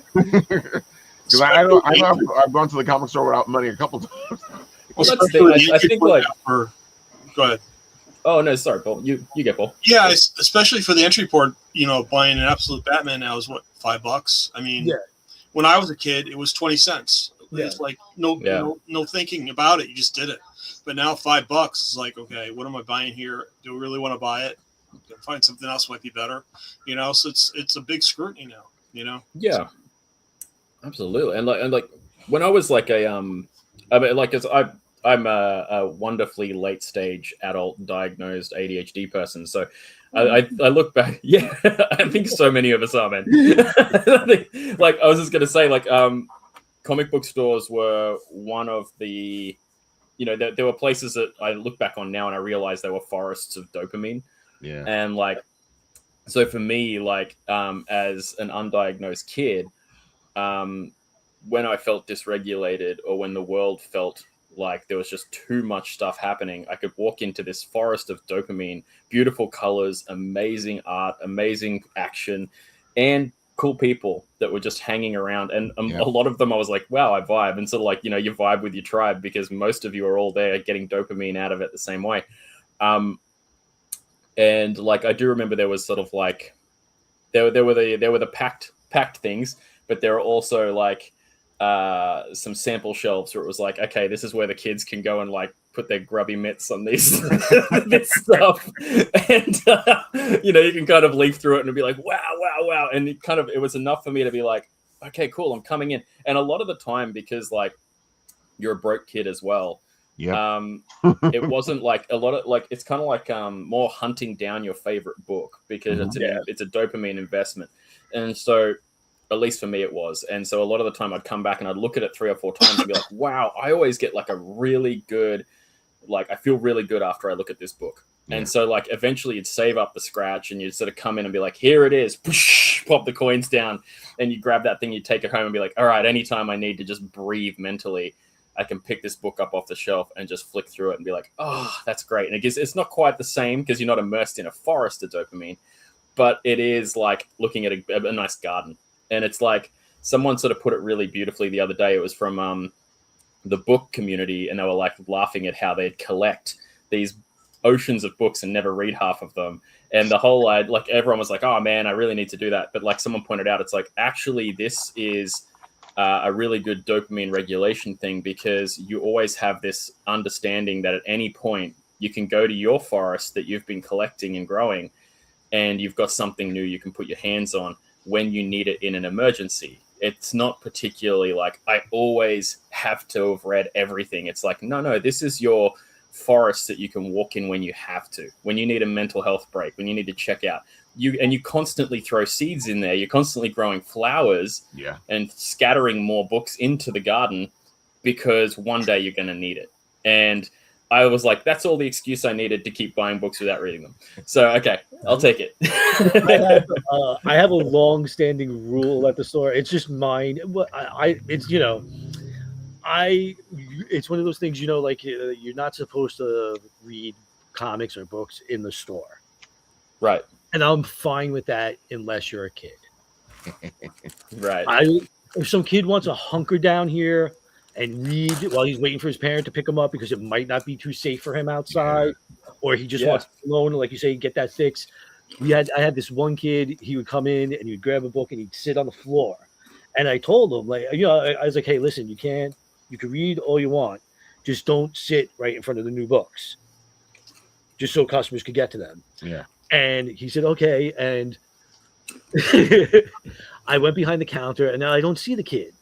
I've gone to the comic store without money a couple times.
Well, that's the thing. I think like.
Go ahead.
Oh no, sorry, Paul. You get Paul.
Yeah, especially for the entry port. Buying an Absolute Batman now is what, $5. I mean, when I was a kid, it was 20 cents. It's like no thinking about it. You just did it. But now $5 is like, okay, what am I buying here? Do I really want to buy it? Find something else might be better. So it's a big scrutiny now.
Yeah, absolutely. And like when I was like I'm a wonderfully late stage adult diagnosed ADHD person. So I look back. Yeah, I think so many of us are, man. I was just going to say, comic book stores were one of the, there were places that I look back on now and I realize they were forests of dopamine.
Yeah.
And so for me, as an undiagnosed kid, when I felt dysregulated or when the world felt like there was just too much stuff happening, I could walk into this forest of dopamine, beautiful colors, amazing art, amazing action, and cool people that were just hanging around. And a lot of them, I was like, wow, I vibe. And sort of you vibe with your tribe because most of you are all there getting dopamine out of it the same way. And I do remember there was sort of there were the packed things, but there are also some sample shelves where it was like, okay, this is where the kids can go and put their grubby mitts on this stuff, and you can kind of leaf through it and be like, wow, and it was enough for me to be like, okay, cool, I'm coming in. And a lot of the time, because you're a broke kid as well, it wasn't a lot of it's kind of more hunting down your favorite book because it's a dopamine investment, and so. At least for me, it was. And so a lot of the time I'd come back and I'd look at it 3 or 4 times and be like, wow, I always get a really good, I feel really good after I look at this book. Yeah. And so eventually you'd save up the scratch and you'd sort of come in and be like, here it is, push, pop the coins down. And you grab that thing, you take it home and be like, all right, anytime I need to just breathe mentally, I can pick this book up off the shelf and just flick through it and be like, oh, that's great. And it's not quite the same because you're not immersed in a forest of dopamine, but it is looking at a nice garden. And it's someone sort of put it really beautifully the other day. It was from the book community, and they were laughing at how they'd collect these oceans of books and never read half of them. And the whole, like, everyone was like, oh man, I really need to do that. But like someone pointed out, it's like, actually, this is a really good dopamine regulation thing, because you always have this understanding that at any point you can go to your forest that you've been collecting and growing, and you've got something new you can put your hands on when you need it in an emergency. It's not particularly like, I always have to have read everything. It's like, no, this is your forest that you can walk in when you have to, when you need a mental health break, when you need to check out. You constantly throw seeds in there. You're constantly growing flowers and scattering more books into the garden, because one day you're going to need it. And I was like, that's all the excuse I needed to keep buying books without reading them. So, okay, I'll take it.
I have a long-standing rule at the store. It's just mine. It's, you know, it's one of those things, you know, like you're not supposed to read comics or books in the store.
Right.
And I'm fine with that unless you're a kid.
Right.
If some kid wants to hunker down here and read while he's waiting for his parent to pick him up because it might not be too safe for him outside, or he just wants to alone, like you say, get that fix. I had this one kid, he would come in and he would grab a book and he'd sit on the floor. And I told him, like, you know, I was like, hey, listen, you can read all you want. Just don't sit right in front of the new books. Just so customers could get to them.
Yeah.
And he said, okay. And I went behind the counter and now I don't see the kid.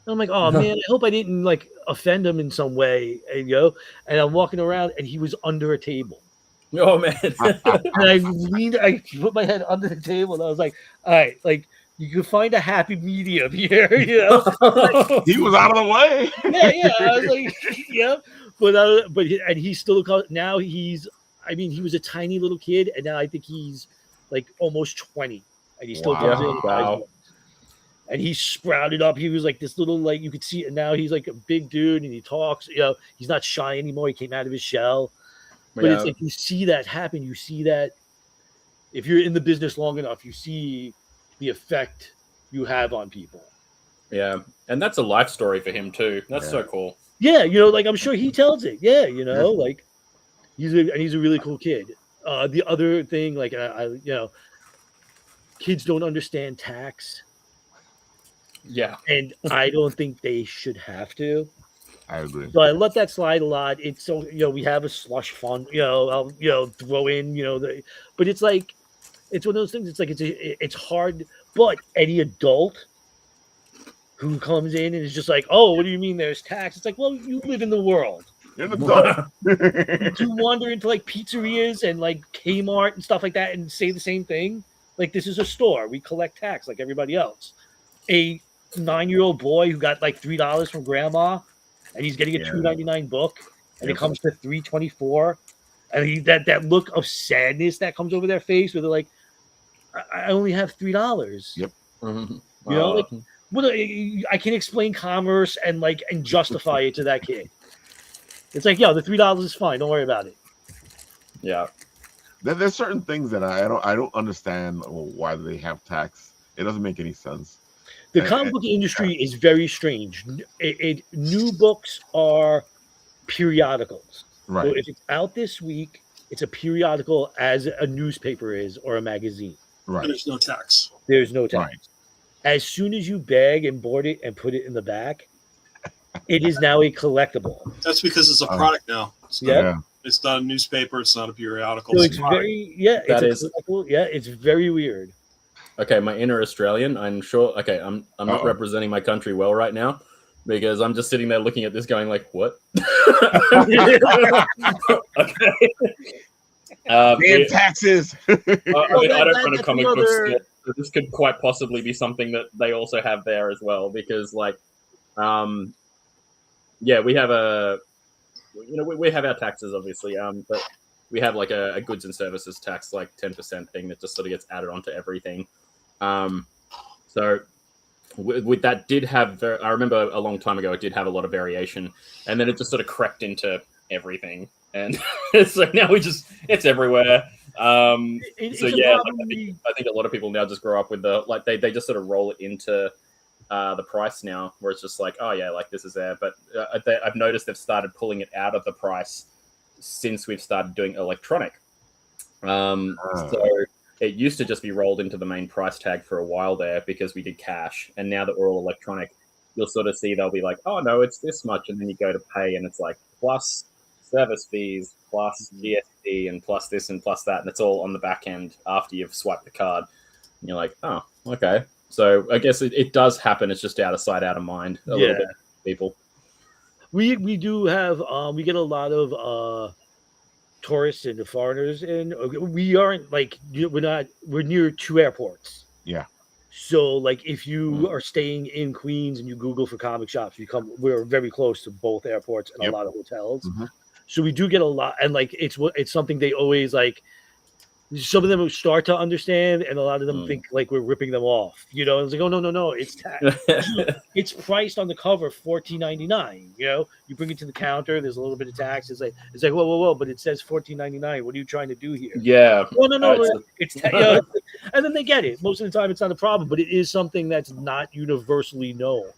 And I'm like, oh man, I hope I didn't like offend him in some way. And, you know, and I'm walking around and he was under a table.
Oh man.
And I put my head under the table and I was like, all right, like you can find a happy medium here, you know.
He was out of the way.
Yeah. I was like, yeah. But he's still now he was a tiny little kid, and now I think he's like almost 20, and he still comes in.
Wow.
And he sprouted up. He was like this little, like you could see, and now he's like a big dude, and he talks. You know, he's not shy anymore. He came out of his shell. But it's like you see that happen. You see that if you're in the business long enough, you see the effect you have on people.
Yeah, and that's a life story for him too. That's so cool.
Yeah, you know, like I'm sure he tells it. Yeah, you know, like he's a really cool kid. The other thing, like you know, kids don't understand tax.
Yeah,
and I don't think they should have to.
I agree.
So I let that slide a lot. It's so, you know, we have a slush fund. You know, I'll, you know, throw in, you know, but it's like it's one of those things. It's like it's hard. But any adult who comes in and is just like, oh, what do you mean there's tax? It's like, well, you live in the world.
You're an adult.
To wander into like pizzerias and like Kmart and stuff like that and say the same thing. Like, this is a store. We collect tax like everybody else. A 9-year-old boy who got like $3 from grandma, and he's getting a $2.99 book, and it comes to $3.24. And that look of sadness that comes over their face, where they're like, I only have $3.
Yep.
Mm-hmm. You know, like, I can explain commerce and justify it to that kid. It's like, yo, the $3 is fine. Don't worry about it.
Yeah.
There's certain things that I don't understand why they have tax. It doesn't make any sense.
The comic book industry is very strange. New books are periodicals.
Right.
So if it's out this week, it's a periodical as a newspaper is or a magazine.
Right.
And there's no tax.
There's no tax.
Right.
As soon as you bag and board it and put it in the back, it is now a collectible.
That's because it's a product now. It's not a newspaper. It's not a periodical.
So it's very, it's very weird.
Okay, my inner Australian, I'm sure. Okay, I'm not representing my country well right now, because I'm just sitting there looking at this going like, what? Okay.
Damn taxes.
I don't run a comic book store, so this could quite possibly be something that they also have there as well, because we have we have our taxes obviously, but we have like a goods and services tax, like 10% thing that just sort of gets added onto everything. So with that did have, I remember a long time ago, it did have a lot of variation, and then it just sort of crept into everything. And so now it's everywhere. I think a lot of people now just grow up with they just sort of roll it into the price now, where it's just like, oh yeah, like this is there. But I've noticed they've started pulling it out of the price since we've started doing electronic. So it used to just be rolled into the main price tag for a while there because we did cash, and now that we're all electronic, you'll sort of see they'll be like, oh no, it's this much, and then you go to pay, and it's like plus service fees, plus GST, and plus this and plus that, and it's all on the back end after you've swiped the card. And you're like, oh, okay. So I guess it does happen. It's just out of sight, out of mind. A little bit, people.
We do have we get a lot of tourists and foreigners in. We aren't like we're near 2 airports.
Yeah.
So like if you are staying in Queens and you Google for comic shops, we're very close to both airports and a lot of hotels. So we do get a lot, and like it's something they always like. Some of them start to understand, and a lot of them think like we're ripping them off. You know, it's like, oh no, it's it's priced on the cover $14.99. You know, you bring it to the counter, there's a little bit of tax. It's like whoa, but it says $14.99. What are you trying to do here?
Yeah.
Oh no, it's you know, and then they get it. Most of the time, it's not a problem, but it is something that's not universally known.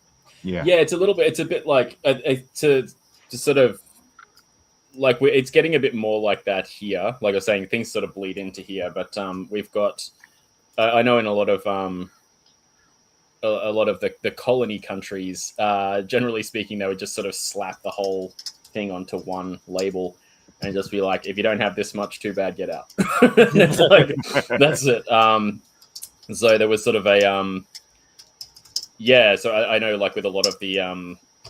Yeah,
it's a bit like to sort of. Like it's getting a bit more like that here. Like I was saying, things sort of bleed into here, but we've got. I know in a lot of the colony countries, generally speaking, they would just sort of slap the whole thing onto one label and just be like, "If you don't have this much, too bad, get out." It's like that's it. So there was sort of a So I know, like with a lot of the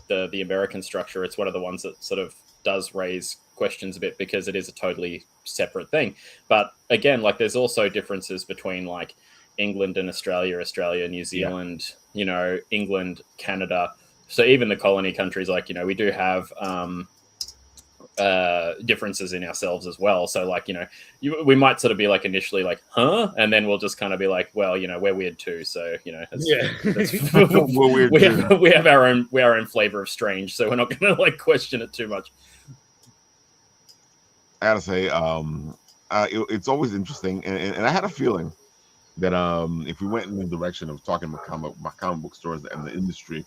American structure, it's one of the ones that sort of does raise questions a bit because it is a totally separate thing. But again, like there's also differences between like England and Australia, New Zealand, you know, England, Canada. So even the colony countries, like, you know, we do have differences in ourselves as well. So like, you know, we might sort of be like initially like, huh? And then we'll just kind of be like, well, you know, we're weird too. So, you know,
we're weird too.
We have our own flavor of strange. So we're not going to like question it too much.
I gotta say, it's always interesting, and I had a feeling that if we went in the direction of talking about comic book stores and the industry,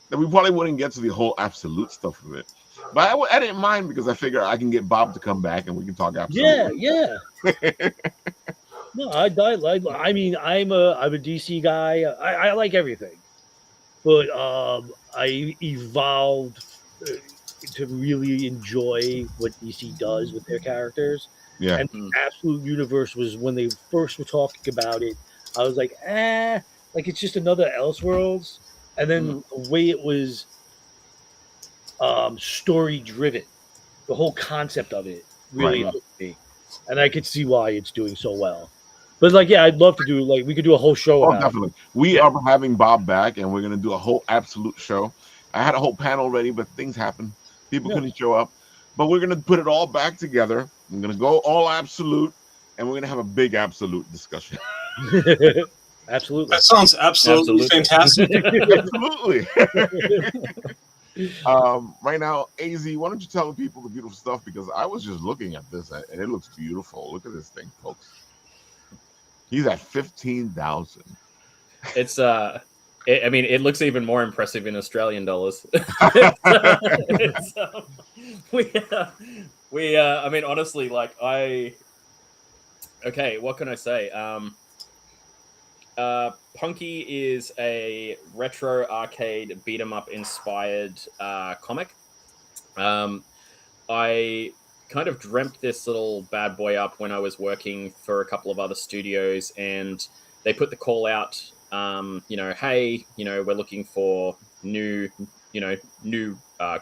that we probably wouldn't get to the whole absolute stuff of it. But I didn't mind because I figure I can get Bob to come back and we can talk absolute.
Yeah. No, I mean, I'm a DC guy. I like everything, but I evolved to really enjoy what DC does with their characters.
Yeah.
And Absolute Universe was when they first were talking about it. I was like, like it's just another Elseworlds. And then the way it was story driven, the whole concept of it really hooked me. And I could see why it's doing so well. But like, yeah, I'd love to do we could do a whole show.
Oh, definitely. We are having Bob back, and we're gonna do a whole Absolute show. I had a whole panel ready, but things happened. People couldn't show up. But we're gonna put it all back together. I'm gonna go all absolute, and we're gonna have a big absolute discussion.
Absolutely.
That sounds absolutely fantastic.
Absolutely. Right now, AZ, why don't you tell the people the beautiful stuff? Because I was just looking at this, and it looks beautiful. Look at this thing, folks. He's at 15,000.
It's I mean, it looks even more impressive in Australian dollars. I mean, honestly, like okay, what can I say? Punky is a retro arcade beat 'em up inspired comic. I kind of dreamt this little bad boy up when I was working for a couple of other studios, and they put the call out. You know, hey, you know, we're looking for new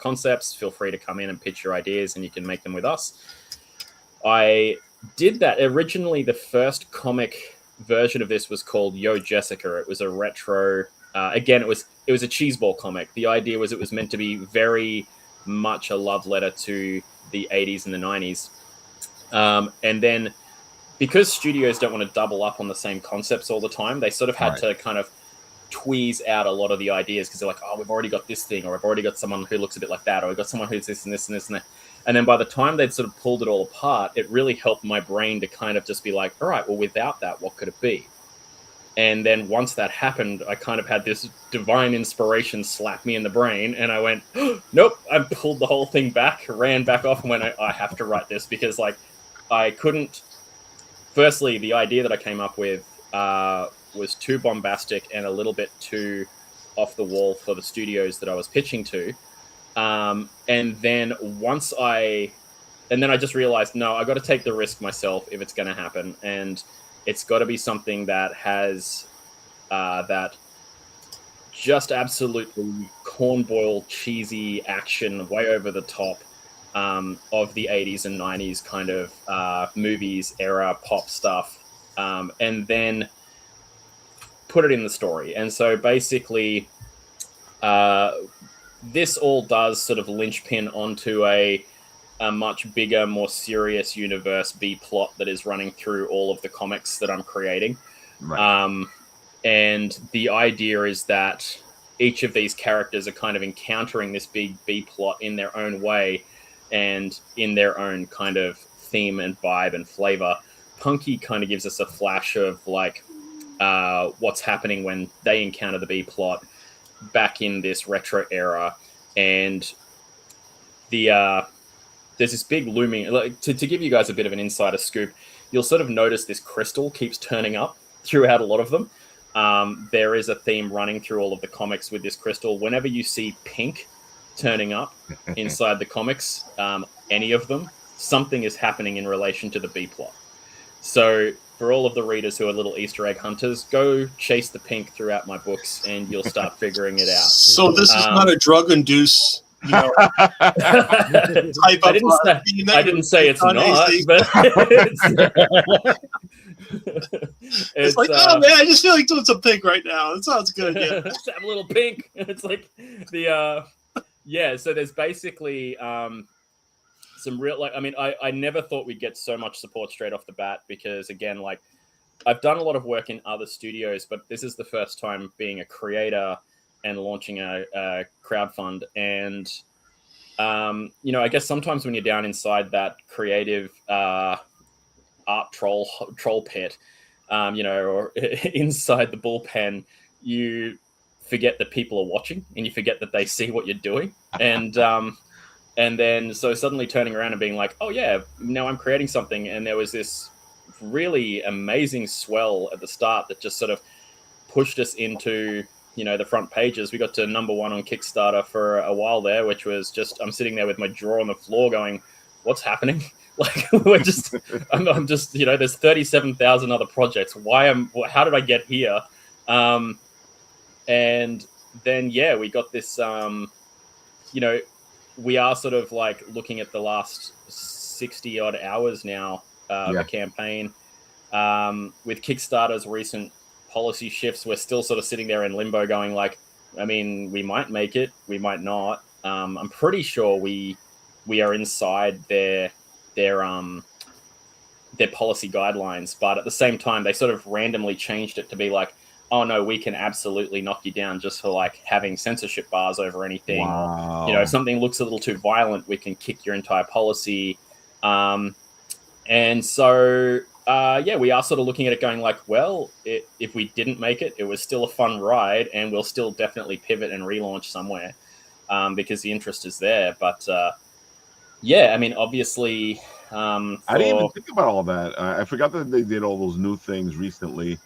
concepts. Feel free to come in and pitch your ideas, and you can make them with us. I did that. Originally, the first comic version of this was called Yo Jessica. It was a retro. Again, it was a cheeseball comic. The idea was it was meant to be very much a love letter to the 80s and the 90s. And then, because studios don't want to double up on the same concepts all the time, they sort of had to kind of tweeze out a lot of the ideas because they're like, oh, we've already got this thing, or I've already got someone who looks a bit like that, or we've got someone who's this and this and this and that. And then by the time they'd sort of pulled it all apart, it really helped my brain to kind of just be like, all right, well, without that, what could it be? And then once that happened, I kind of had this divine inspiration slap me in the brain, and I went, oh, nope. I pulled the whole thing back, ran back off, and went, I have to write this, because like I couldn't. Firstly, the idea that I came up with was too bombastic and a little bit too off the wall for the studios that I was pitching to. And then I just realized, no, I got to take the risk myself if it's going to happen, and it's got to be something that has that just absolutely cornball cheesy action, way over the top of the 80s and 90s kind of movies era pop stuff, and then put it in the story. And so basically, this all does sort of linchpin onto a much bigger, more serious universe B plot that is running through all of the comics that I'm creating. Right. And the idea is that each of these characters are kind of encountering this big B plot in their own way and in their own kind of theme and vibe and flavor. Punky kind of gives us a flash of like what's happening when they encounter the B plot back in this retro era. And there's this big looming, like, to give you guys a bit of an insider scoop, you'll sort of notice this crystal keeps turning up throughout a lot of them. There is a theme running through all of the comics with this crystal. Whenever you see pink turning up inside the comics, any of them, something is happening in relation to the B plot. So for all of the readers who are little Easter egg hunters, go chase the pink throughout my books and you'll start figuring it out. So
this is not a drug-induced, type
I didn't say it's not, but
it's like, oh man, I just feel like doing some pink right now. It sounds good. Yeah.
Let's have a little pink. It's like the so there's basically some real, like, I mean, I never thought we'd get so much support straight off the bat, because again, like, I've done a lot of work in other studios, but this is the first time being a creator and launching a crowdfund. And I guess sometimes when you're down inside that creative art troll pit, or inside the bullpen, you forget that people are watching and you forget that they see what you're doing. And then so suddenly turning around and being like, oh yeah, now I'm creating something. And there was this really amazing swell at the start that just sort of pushed us into, the front pages. We got to #1 on Kickstarter for a while there, which was just, I'm sitting there with my jaw on the floor going, what's happening? Like, I'm just, there's 37,000 other projects. How did I get here? And then, we got this, we are sort of like looking at the last 60 odd hours now of the campaign. With Kickstarter's recent policy shifts, we're still sort of sitting there in limbo going like, I mean, we might make it, we might not. I'm pretty sure we are inside their policy guidelines, but at the same time, they sort of randomly changed it to be like, oh no, we can absolutely knock you down just for like having censorship bars over anything.
Wow.
Or, if something looks a little too violent, we can kick your entire policy. And so, we are sort of looking at it going like, well, if we didn't make it, it was still a fun ride, and we'll still definitely pivot and relaunch somewhere because the interest is there. But I mean, obviously,
I didn't even think about all that. I forgot that they did all those new things recently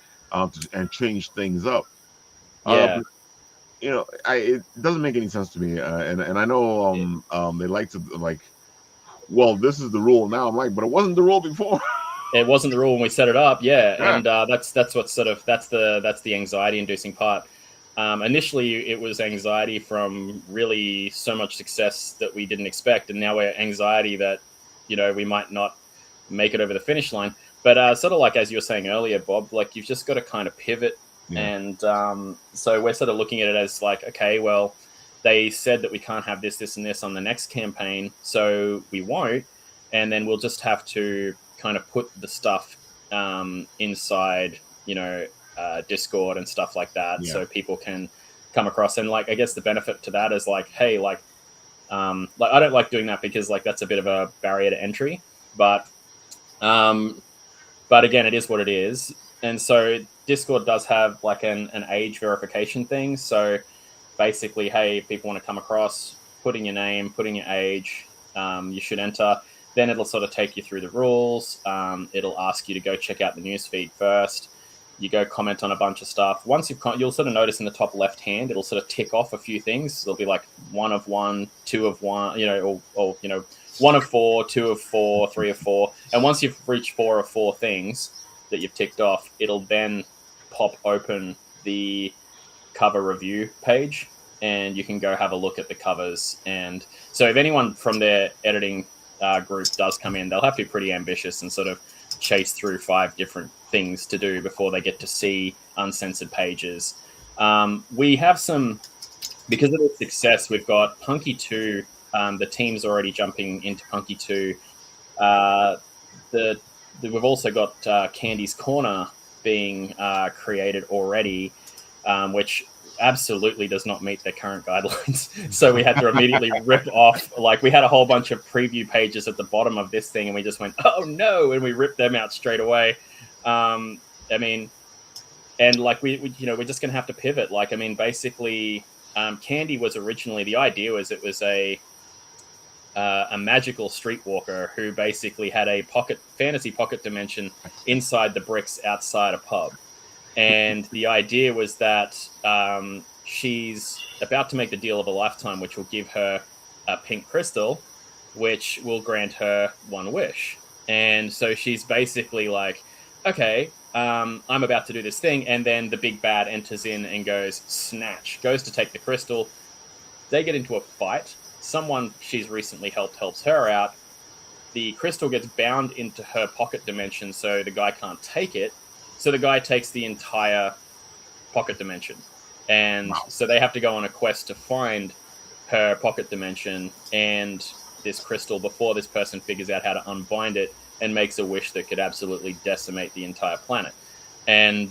and changed things up. It doesn't make any sense to me. And I know they like to like, well, this is the rule now. I'm like, but it wasn't the rule before.
It wasn't the rule when we set it up, and that's what's sort of that's the anxiety-inducing part. Initially, it was anxiety from really so much success that we didn't expect, and now we're anxiety that we might not make it over the finish line. But sort of like as you were saying earlier, Bob, like you've just got to kind of pivot, and so we're sort of looking at it as like, okay, well, they said that we can't have this, and this on the next campaign, so we won't, and then we'll just have to kind of put the stuff inside, Discord and stuff like that, so people can come across. And like, I guess the benefit to that is like, hey, like I don't like doing that because like that's a bit of a barrier to entry, but again, it is what it is. And so Discord does have like an age verification thing. So basically, hey, if people want to come across, put in your name, put in your age, you should enter. Then it'll sort of take you through the rules. It'll ask you to go check out the newsfeed first. You go comment on a bunch of stuff. Once you'll sort of notice in the top left hand, it'll sort of tick off a few things. It'll be like 1 of 1, 2 of 1, or 1 of 4, 2 of 4, 3 of 4. And once you've reached 4 of 4 things that you've ticked off, it'll then pop open the cover review page, and you can go have a look at the covers. And so if anyone from their editing group does come in, they'll have to be pretty ambitious and sort of chase through 5 different things to do before they get to see uncensored pages. We have some, because of the success, we've got Punky 2. The team's already jumping into Punky 2. We've also got Candy's Corner being created already, which absolutely does not meet their current guidelines. So we had to immediately rip off, like we had a whole bunch of preview pages at the bottom of this thing, and we just went, oh no, and we ripped them out straight away. I mean, and like we're just gonna have to pivot. Like, I mean, basically, Candy was originally, the idea was it was a magical streetwalker who basically had a fantasy pocket dimension inside the bricks outside a pub. And the idea was that she's about to make the deal of a lifetime, which will give her a pink crystal, which will grant her 1 wish. And so she's basically like, okay, I'm about to do this thing. And then the big bad enters in and goes, snatch, goes to take the crystal. They get into a fight. Someone she's recently helps her out. The crystal gets bound into her pocket dimension, so the guy can't take it. So the guy takes the entire pocket dimension. And so they have to go on a quest to find her pocket dimension and this crystal before this person figures out how to unbind it and makes a wish that could absolutely decimate the entire planet. And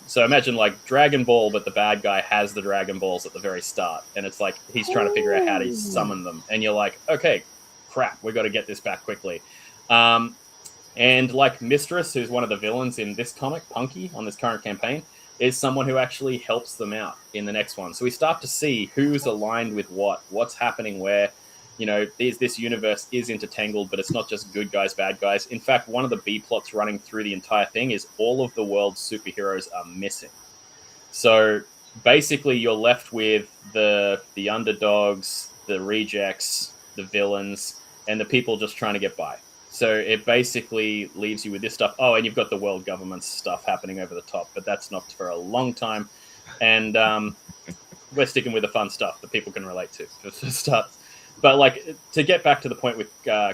so imagine like Dragon Ball, but the bad guy has the Dragon Balls at the very start. And it's like he's trying to figure out how to summon them. And you're like, okay, crap, we got to get this back quickly. And like Mistress, who's one of the villains in this comic, Punky, on this current campaign, is someone who actually helps them out in the next one. So we start to see who's aligned with what's happening where, this universe is intertangled, but it's not just good guys, bad guys. In fact, one of the B plots running through the entire thing is all of the world's superheroes are missing. So basically you're left with the underdogs, the rejects, the villains, and the people just trying to get by. So it basically leaves you with this stuff. Oh, and you've got the world government stuff happening over the top, but that's not for a long time. And we're sticking with the fun stuff that people can relate to start. But like to get back to the point with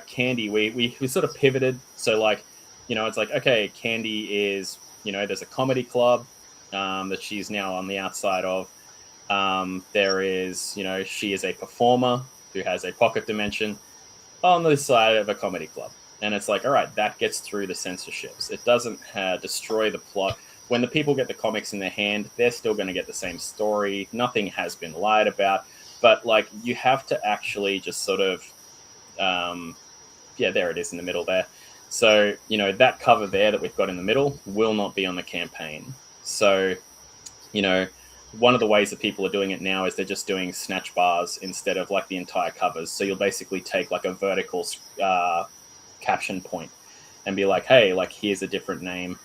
Candy, we sort of pivoted. So like, it's like, okay, Candy is, there's a comedy club that she's now on the outside of. There is, she is a performer who has a pocket dimension on the side of a comedy club. And it's like, all right, that gets through the censorships. It doesn't destroy the plot. When the people get the comics in their hand, they're still going to get the same story. Nothing has been lied about. But like, you have to actually just sort of, there it is in the middle there. So, that cover there that we've got in the middle will not be on the campaign. So, one of the ways that people are doing it now is they're just doing snatch bars instead of like the entire covers. So you'll basically take like a vertical caption point and be like, hey, like here's a different name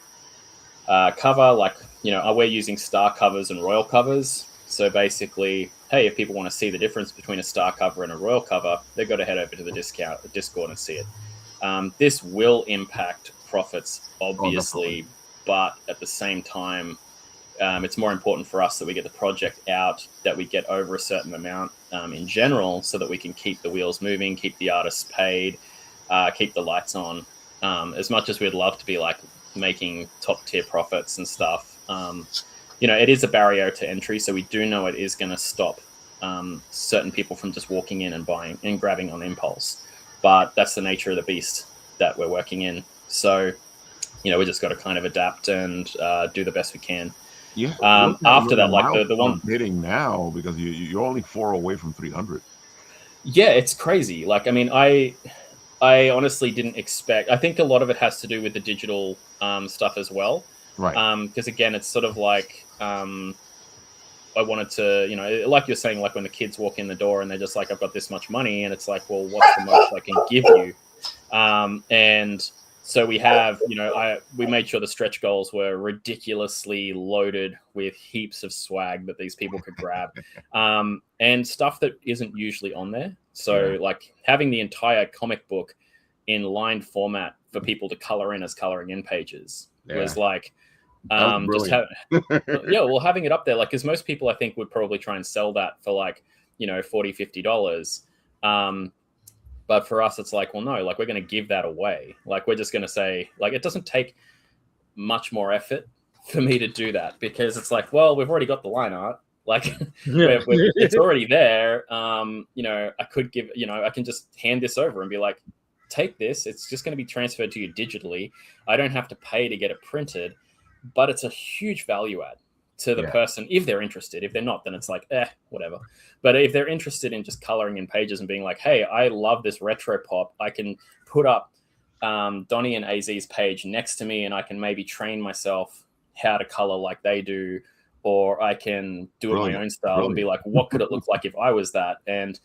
cover. Like, we're using star covers and royal covers. So basically, hey, if people want to see the difference between a star cover and a royal cover, they've got to head over to the Discord and see it. This will impact profits, obviously, but at the same time, it's more important for us that we get the project out, that we get over a certain amount in general, so that we can keep the wheels moving, keep the artists paid, keep the lights on. As much as we'd love to be like making top tier profits and stuff, it is a barrier to entry. So we do know it is going to stop certain people from just walking in and buying and grabbing on impulse. But that's the nature of the beast that we're working in. So, we just got to kind of adapt and do the best we can.
Yeah.
After that, like the one
hitting now, because you're only 4 away from 300.
Yeah, it's crazy. Like, I mean, I honestly didn't expect. I think a lot of it has to do with the digital stuff as well.
Right.
Because again, it's sort of like I wanted to, you know, like you're saying, like when the kids walk in the door and they're just like, I've got this much money, and it's like, well, what's the most I can give you? And so we have, you know, we made sure the stretch goals were ridiculously loaded with heaps of swag that these people could grab, and stuff that isn't usually on there. So like having the entire comic book in lined format for people to color in as coloring in pages was like, just having it up there, like, because most people I think would probably try and sell that for like, you know, $40-$50. But for us, it's like, well, no, like we're going to give that away. Like we're just going to say, like, it doesn't take much more effort for me to do that, because it's like, well, we've already got the line art. Like it's already there. You know, I could give, you know, I can just hand this over and be like, take this. It's just going to be transferred to you digitally. I don't have to pay to get it printed, but it's a huge value add to the person if they're interested. If they're not, then it's like, whatever. But if they're interested in just coloring in pages and being like, hey, I love this retro pop, I can put up Donnie and AZ's page next to me, and I can maybe train myself how to color like they do, or I can do it my own style and be like, what could it look like if I was that? And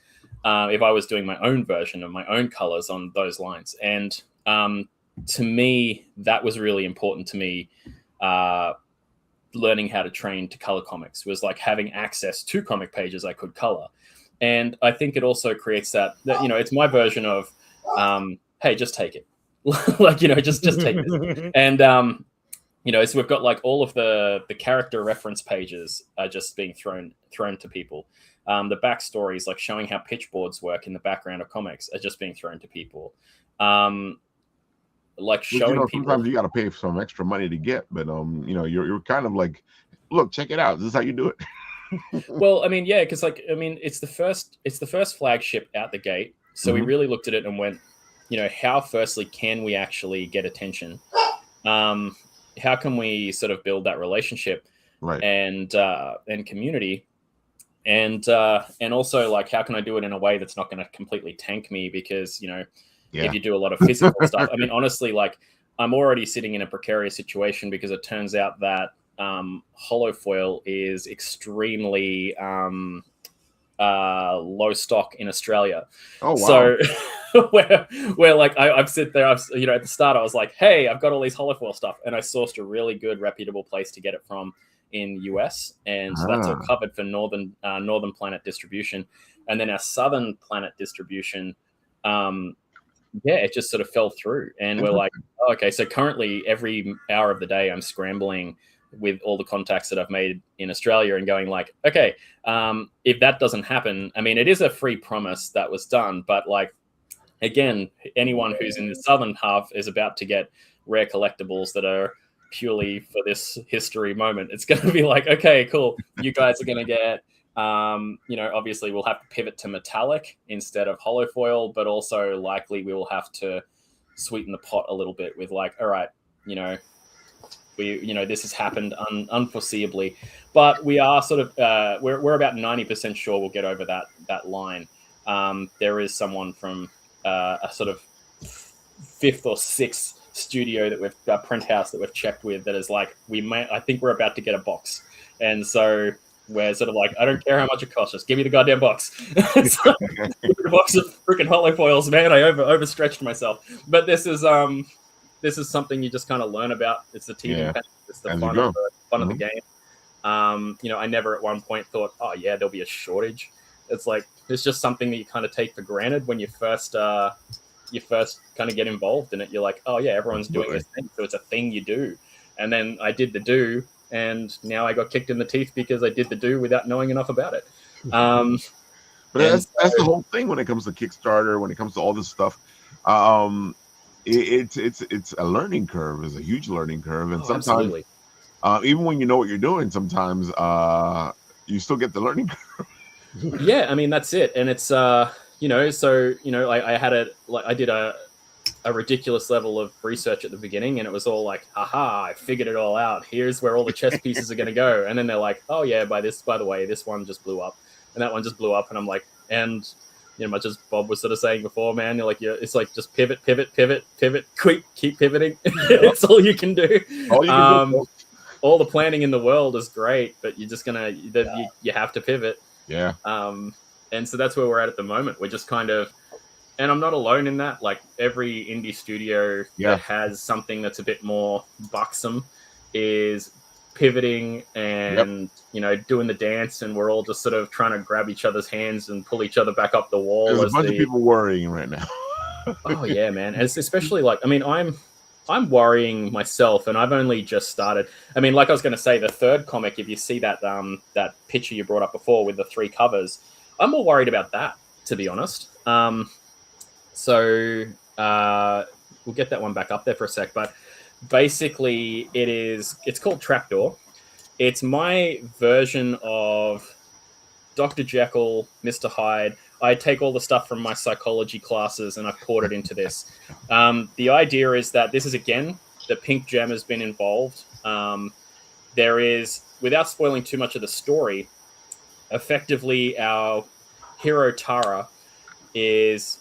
if I was doing my own version of my own colors on those lines. And to me, that was really important to me. Learning how to train to color comics was like having access to comic pages I could color. And I think it also creates that, you know, it's my version of, hey, just take it. Like, you know, just take this. And, you know, so we've got like all of the character reference pages are just being thrown to people. The backstories, like showing how pitchboards work in the background of comics, are just being thrown to people. Like showing, you know,
people, sometimes you got to pay for some extra money to get, but you know, you're kind of like, look, check it out. This is how you do it.
Well, I mean, yeah, because like, I mean, it's the first flagship out the gate, so we really looked at it and went, you know, how firstly can we actually get attention? How can we sort of build that relationship,
right?
And community, and also like, how can I do it in a way that's not going to completely tank me? Because, you know, if you do a lot of physical stuff, I mean, honestly, like I'm already sitting in a precarious situation because it turns out that holofoil is extremely low stock in Australia.
Oh, wow.
So where like I've sit there, you know, at the start I was like, hey, I've got all these holofoil stuff, and I sourced a really good reputable place to get it from in US, and so that's all covered for northern planet distribution. And then our southern planet distribution, it just sort of fell through, and we're like, oh, okay, so currently every hour of the day I'm scrambling with all the contacts that I've made in Australia and going like, okay, if that doesn't happen, I mean, it is a free promise that was done, but like, again, anyone who's in the southern half is about to get rare collectibles that are purely for this history moment. It's going to be like, okay, cool, you guys are going to get, you know, obviously we'll have to pivot to metallic instead of holofoil, but also likely we will have to sweeten the pot a little bit with like, all right, you know, this has happened unforeseeably, but we are sort of, we're about 90% sure we'll get over that line. There is someone from a sort of fifth or sixth studio that we've print house that we've checked with that is like, I think we're about to get a box. And so we're sort of like, I don't care how much it costs, just give me the goddamn box. So, a box of freaking holofoils, man. I overstretched myself. But this is something you just kind of learn about. It's the TV, it's the fun of the game. You know, I never at one point thought, oh yeah, there'll be a shortage. It's like, it's just something that you kind of take for granted when you first kind of get involved in it. You're like, oh yeah, everyone's doing this thing, so it's a thing you do. And then I did the do, and now I got kicked in the teeth because I did the do without knowing enough about it.
But that's the whole thing when it comes to Kickstarter, when it comes to all this stuff. It's a learning curve. It's a huge learning curve, and sometimes even when you know what you're doing, sometimes you still get the learning curve.
Yeah, I mean, that's it. And it's you know, so you know, I did a ridiculous level of research at the beginning, and it was all like, haha, I figured it all out. Here's where all the chess pieces are going to go. And then they're like, oh yeah, by the way, this one just blew up, and that one just blew up. And I'm like, and you know, much as Bob was sort of saying before, man, you're like, it's like just pivot, keep pivoting. It's all you can do. all the planning in the world is great, but you're just gonna you have to pivot.
Yeah.
And so that's where we're at the moment. We're just kind of, and I'm not alone in that. Like every indie studio that has something that's a bit more buxom is pivoting and doing the dance, and we're all just sort of trying to grab each other's hands and pull each other back up the wall.
There's a bunch of people worrying right now.
Oh yeah, man. And it's especially like, I mean, I'm worrying myself, and I've only just started. I mean, like I was going to say, the third comic, if you see that that picture you brought up before with the 3 covers, I'm more worried about that, to be honest. So we'll get that one back up there for a sec. But basically, it's called Trapdoor. It's my version of Dr. Jekyll, Mr. Hyde. I take all the stuff from my psychology classes and I've poured it into this. The idea is that this is, again, the pink gem has been involved. There is, without spoiling too much of the story, effectively our hero Tara is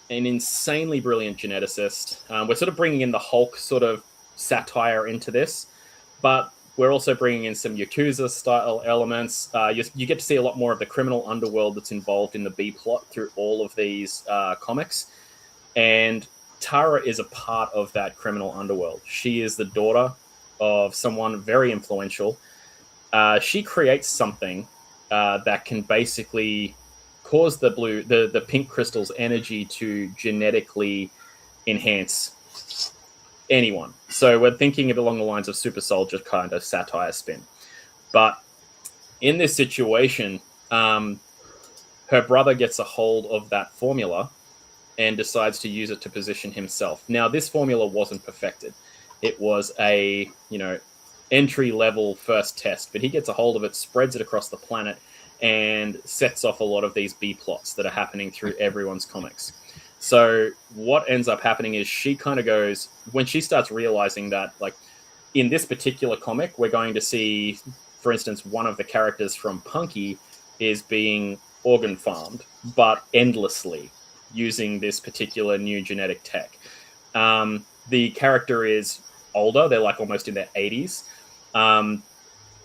an insanely brilliant geneticist. We're sort of bringing in the Hulk sort of satire into this, but we're also bringing in some Yakuza-style elements. You get to see a lot more of the criminal underworld that's involved in the B-plot through all of these comics. And Tara is a part of that criminal underworld. She is the daughter of someone very influential. She creates something that can basically cause the pink crystal's energy to genetically enhance anyone. So we're thinking of along the lines of Super Soldier kind of satire spin. But in this situation, her brother gets a hold of that formula and decides to use it to position himself. Now, this formula wasn't perfected. It was a, entry-level first test, but he gets a hold of it, spreads it across the planet, and sets off a lot of these B-plots that are happening through everyone's comics. So what ends up happening is she kind of goes, when she starts realizing that, like, in this particular comic, we're going to see, for instance, one of the characters from Punky is being organ farmed, but endlessly using this particular new genetic tech. The character is older. They're like almost in their 80s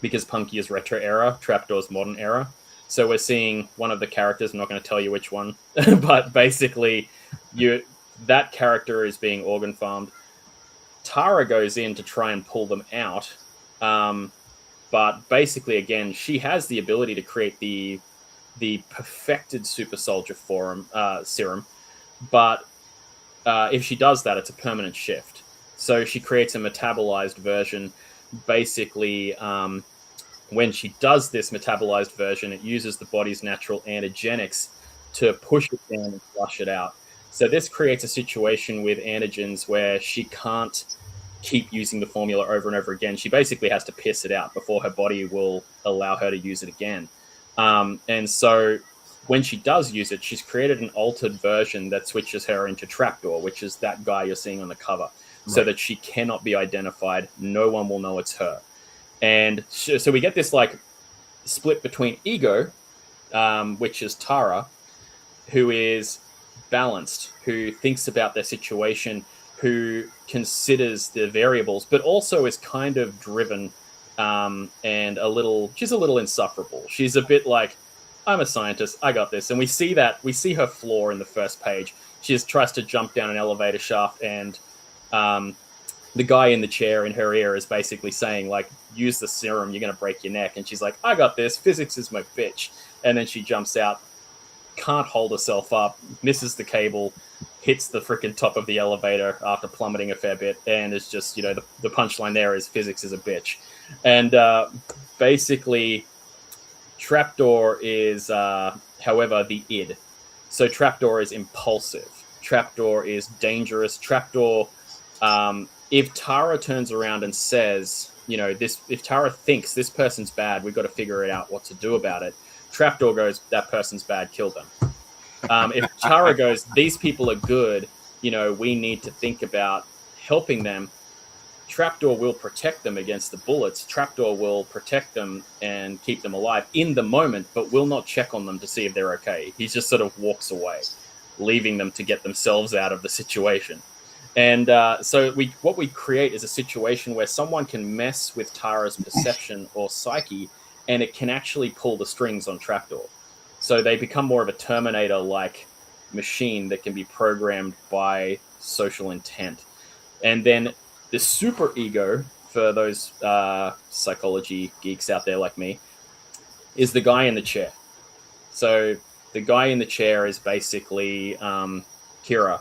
because Punky is retro era, Trapdoor's modern era. So we're seeing one of the characters, I'm not going to tell you which one, but basically that character is being organ farmed. Tara goes in to try and pull them out. But basically, again, she has the ability to create the perfected super soldier serum. But if she does that, it's a permanent shift. So she creates a metabolized version. Basically, when she does this metabolized version, it uses the body's natural antigenics to push it down and flush it out. So this creates a situation with antigens where she can't keep using the formula over and over again. She basically has to piss it out before her body will allow her to use it again. And so when she does use it, she's created an altered version that switches her into Trapdoor, which is that guy you're seeing on the cover, so that she cannot be identified. No one will know it's her. And so we get this like split between Ego, which is Tara, who is balanced, who thinks about their situation, who considers the variables, but also is kind of driven and she's a little insufferable. She's a bit like, I'm a scientist, I got this. And we see her flaw in the first page. She just tries to jump down an elevator shaft, and the guy in the chair in her ear is basically saying, like, use the serum, you're going to break your neck. And she's like, I got this. Physics is my bitch. And then she jumps out, can't hold herself up, misses the cable, hits the freaking top of the elevator after plummeting a fair bit. And it's just, the punchline there is physics is a bitch. And basically, Trapdoor is, however, the id. So Trapdoor is impulsive. Trapdoor is dangerous. Trapdoor... if Tara turns around and says, if Tara thinks this person's bad, we've got to figure it out what to do about it. Trapdoor goes, that person's bad, kill them. If Tara goes, these people are good, we need to think about helping them, Trapdoor will protect them against the bullets. Trapdoor will protect them and keep them alive in the moment, but will not check on them to see if they're okay. He just sort of walks away, leaving them to get themselves out of the situation. And so what we create is a situation where someone can mess with Tara's perception or psyche, and it can actually pull the strings on Trapdoor. So they become more of a Terminator-like machine that can be programmed by social intent. And then the super ego, for those psychology geeks out there like me, is the guy in the chair. So the guy in the chair is basically Kira,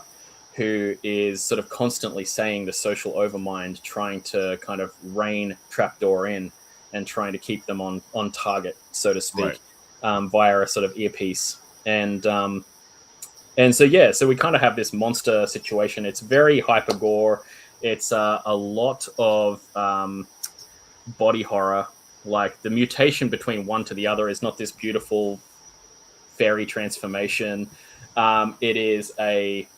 who is sort of constantly saying the social overmind, trying to kind of rein Trapdoor in and trying to keep them on target, so to speak, via a sort of earpiece. And so, yeah, so we kind of have this monster situation. It's very hyper-gore. It's a lot of body horror. Like, the mutation between one to the other is not this beautiful fairy transformation. It is a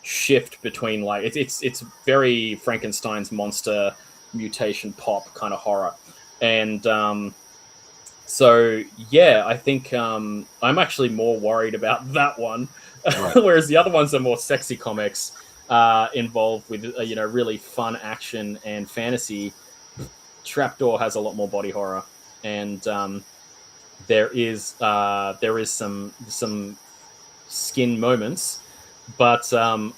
shift between, like, it's very Frankenstein's monster mutation pop kind of horror. And so yeah, I think I'm actually more worried about that one, whereas the other ones are more sexy comics involved with really fun action and fantasy. Trapdoor has a lot more body horror, and there is some skin moments. But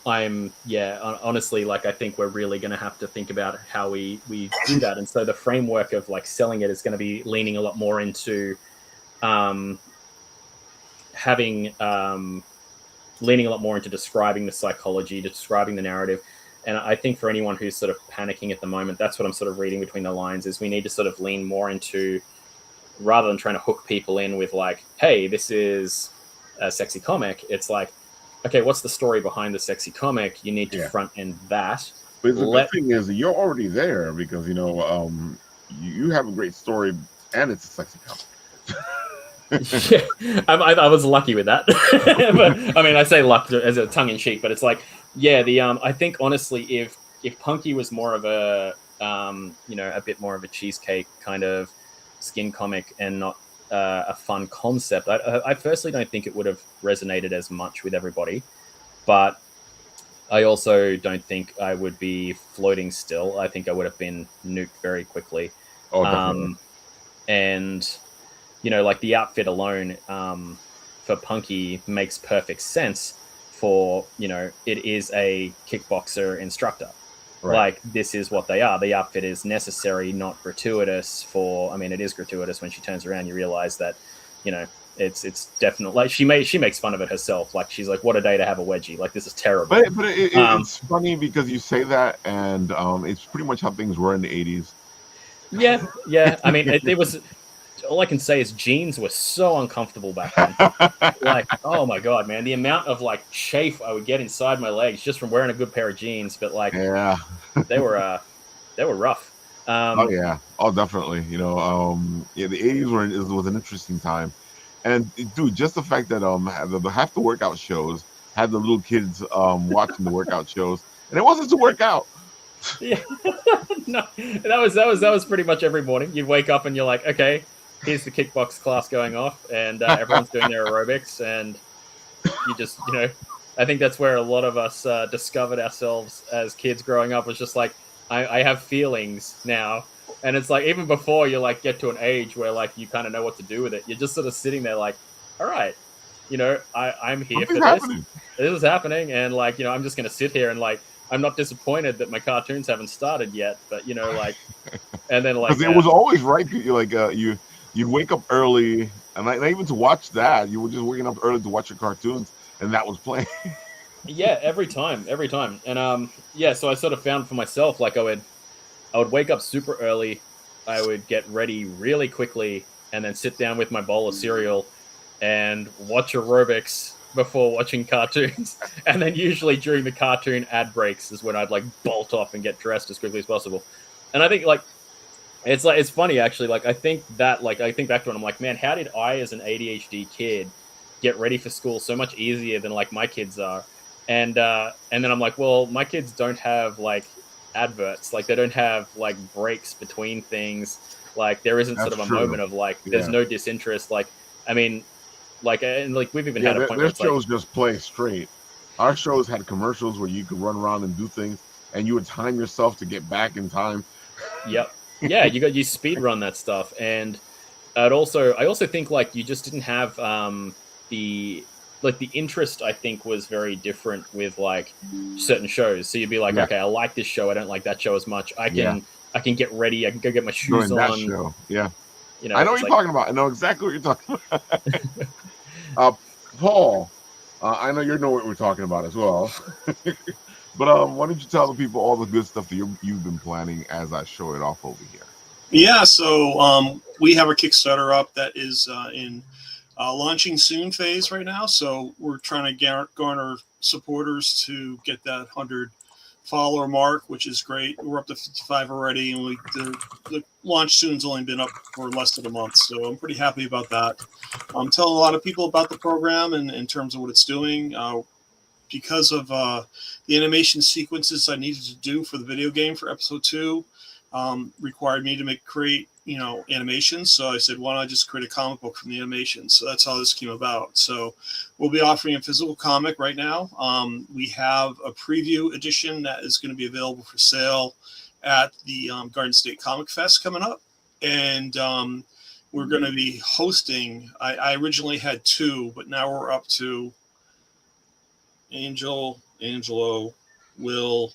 honestly, like, I think we're really going to have to think about how we do that. And so the framework of, like, selling it is going to be leaning a lot more into leaning a lot more into describing the psychology, describing the narrative. And I think for anyone who's sort of panicking at the moment, that's what I'm sort of reading between the lines, is we need to sort of lean more into, rather than trying to hook people in with, like, hey, this is a sexy comic, it's like, okay, what's the story behind the sexy comic? You need to front end that.
But the good thing is you're already there, because you have a great story and it's a sexy comic.
Yeah, I was lucky with that. But I mean, I say luck as a tongue in cheek, but it's like, yeah, I think honestly, if Punky was more of a a bit more of a cheesecake kind of skin comic and not a fun concept, I personally don't think it would have resonated as much with everybody. But I also don't think I would be floating still. I think I would have been nuked very quickly.
Oh, definitely.
And like, the outfit alone for Punky makes perfect sense for, it is a kickboxer instructor. Right. Like, this is what they are. The outfit is necessary, not gratuitous it is gratuitous when she turns around. You realize that, it's definitely, like, she makes fun of it herself. Like, she's like, what a day to have a wedgie. Like, this is terrible.
But it's funny because you say that, and it's pretty much how things were in the 80s.
Yeah. I mean, it was... All I can say is jeans were so uncomfortable back then. Like, oh my god, man, the amount of, like, chafe I would get inside my legs just from wearing a good pair of jeans. But, like,
yeah,
they were rough.
Oh yeah, oh definitely. The 80s was an interesting time, and dude, just the fact that half the workout shows had the little kids watching the workout shows, and it wasn't to work out.
Yeah, no, that was pretty much every morning. You'd wake up and you're like, okay, here's the kickbox class going off, and everyone's doing their aerobics, and you just, I think that's where a lot of us discovered ourselves as kids growing up, was just like, I have feelings now. And it's like, even before you, like, get to an age where, like, you kind of know what to do with it, you're just sort of sitting there like, all right, I'm here for this. This is happening, and, like, I'm just going to sit here and, like, I'm not disappointed that my cartoons haven't started yet, but, like, and then, like,
because it was always right. You wake up early, and not even to watch that. You were just waking up early to watch your cartoons, and that was playing.
Yeah, every time, and so I sort of found for myself, like, I would wake up super early, I would get ready really quickly, and then sit down with my bowl of cereal and watch aerobics before watching cartoons. And then usually during the cartoon ad breaks is when I'd, like, bolt off and get dressed as quickly as possible. And I think, like, it's funny, actually. Like, I think back to it, I'm like, man, how did I, as an ADHD kid, get ready for school so much easier than, like, my kids are? And then I'm like, well, my kids don't have, like, adverts. Like, they don't have, like, breaks between things. Like, there isn't sort of a moment of, like, there's no disinterest. Like, I mean, like, and, like, we've even had a point where
their shows just play straight. Our shows had commercials where you could run around and do things, and you would time yourself to get back in time.
Yep. Yeah, you speed run that stuff, and I also think like you just didn't have the interest. I think was very different with like certain shows. So you'd be like, okay, I like this show. I don't like that show as much. I can get ready. I can go get my shoes
During that
on.
show, yeah.
You know,
I know what you're talking about. I know exactly what you're talking about. Paul, I know you know what we're talking about as well. But why don't you tell the people all the good stuff that you've been planning as I show it off over here?
Yeah, so we have a Kickstarter up that is in launching soon phase right now. So we're trying to garner supporters to get that 100 follower mark, which is great. We're up to 55 already, and the launch soon's only been up for less than a month, so I'm pretty happy about that. I'm telling a lot of people about the program and in terms of what it's doing. Because of the animation sequences I needed to do for the video game for episode 2, required me to create animations. So I said, why don't I just create a comic book from the animation? So that's how this came about. So we'll be offering a physical comic right now. We have a preview edition that is going to be available for sale at the Garden State Comic Fest coming up. And we're going to be hosting, I originally had 2, but now we're up to Angelo, Will,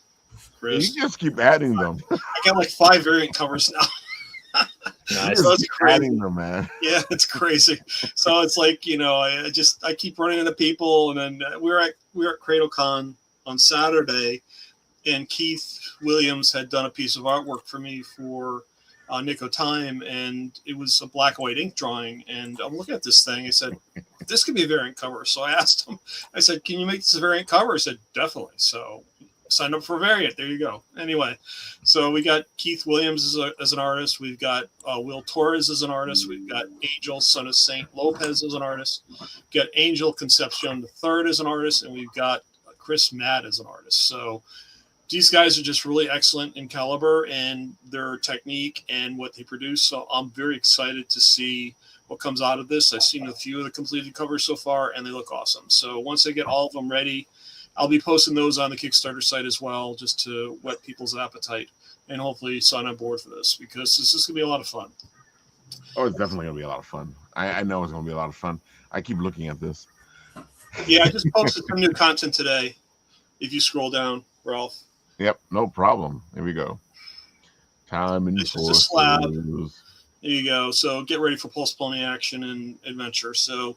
Chris.
You just keep adding them.
I got like 5 variant covers now.
Nice.
So it's
adding them, man.
Yeah, it's crazy. So it's like, I keep running into people, and then we were at CradleCon on Saturday, and Keith Williams had done a piece of artwork for me for Nico Time, and it was a black and white ink drawing. And I'm looking at this thing. I said, this could be a variant cover. So I asked him, I said, can you make this a variant cover? He said, definitely. So signed up for a variant. There you go. Anyway, so we got Keith Williams as an artist. We've got Will Torres as an artist. We've got Angel, son of Saint Lopez, as an artist. We've got Angel Concepcion III as an artist, and we've got Chris Matt as an artist. So these guys are just really excellent in caliber and their technique and what they produce. So I'm very excited to see what comes out of this. I've seen a few of the completed covers so far, and they look awesome. So once I get all of them ready, I'll be posting those on the Kickstarter site as well, just to whet people's appetite and hopefully sign on board for this, because this is going to be a lot of fun.
Oh, it's definitely going to be a lot of fun. I know it's going to be a lot of fun. I keep looking at this.
Yeah, I just posted some new content today. If you scroll down, Ralph.
Yep, no problem. Here we go. Time and
it's just a slab. There you go. So get ready for Pulse Pony action and adventure. So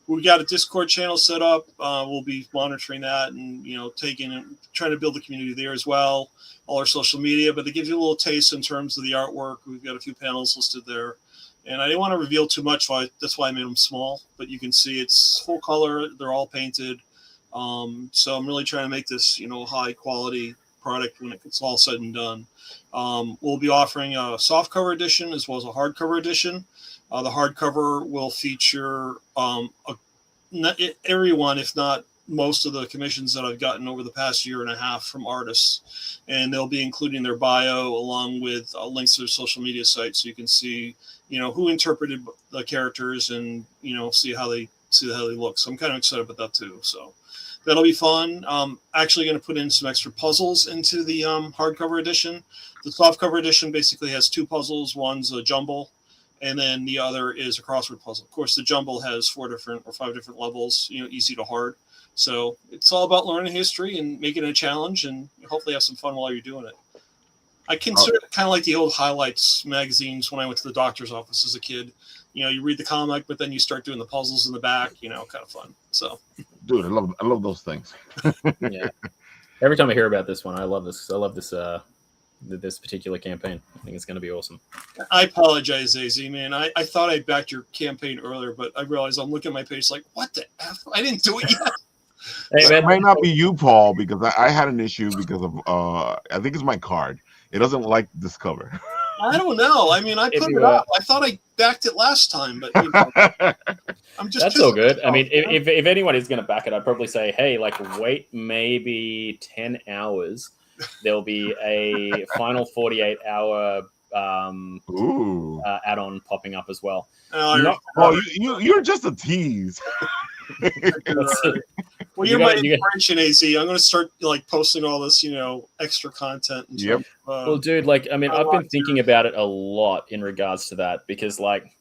we got a Discord channel set up. We'll be monitoring that and taking and trying to build the community there as well. All our social media, but they give you a little taste in terms of the artwork. We've got a few panels listed there, and I didn't want to reveal too much. That's why I made them small. But you can see it's full color. They're all painted. So I'm really trying to make this high quality product when it's all said and done. We'll be offering a softcover edition as well as a hardcover edition. The hardcover will feature everyone, if not most of the commissions that I've gotten over the past year and a half from artists, and they'll be including their bio along with links to their social media sites, so you can see who interpreted the characters and see how they look. So I'm kind of excited about that too. So that'll be fun. Actually going to put in some extra puzzles into the hardcover edition. The softcover edition basically has 2 puzzles. One's a jumble, and then the other is a crossword puzzle. Of course, the jumble has 4 different or 5 different levels, easy to hard. So it's all about learning history and making it a challenge, and hopefully have some fun while you're doing it. I consider it kind of like the old highlights magazines when I went to the doctor's office as a kid. You read the comic, but then you start doing the puzzles in the back, kind of fun. So,
dude, I love those things.
Yeah. Every time I hear about this one, I love this. I love this particular campaign. I think it's going to be awesome.
I apologize, AZ, man. I thought I backed your campaign earlier, but I realized I'm looking at my page like, what the F? I didn't do it yet.
Hey, man, it might not be you, Paul, because I had an issue because of I think it's my card. It doesn't like this cover.
I don't know. I mean, I put it up. I thought I backed it last time, but I'm just.
That's all good. I mean, if anyone is going to back it, I'd probably say, hey, wait maybe 10 hours. There'll be a final 48-hour add-on popping up as well.
You're just a tease.
Well, you're my inspiration, AZ. I'm going to start like posting all this, extra content.
Yep.
Well, dude, like, I mean, I've been thinking about it a lot in regards to that, because like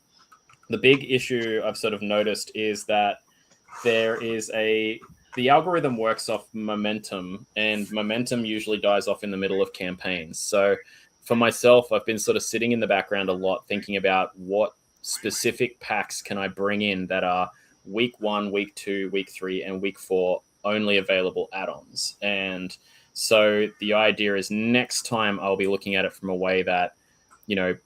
the big issue I've sort of noticed is that the algorithm works off momentum, and momentum usually dies off in the middle of campaigns. So for myself, I've been sort of sitting in the background a lot thinking about what specific packs can I bring in that are week 1, week 2, week 3, and week 4 only available add-ons. And so the idea is next time I'll be looking at it from a way that,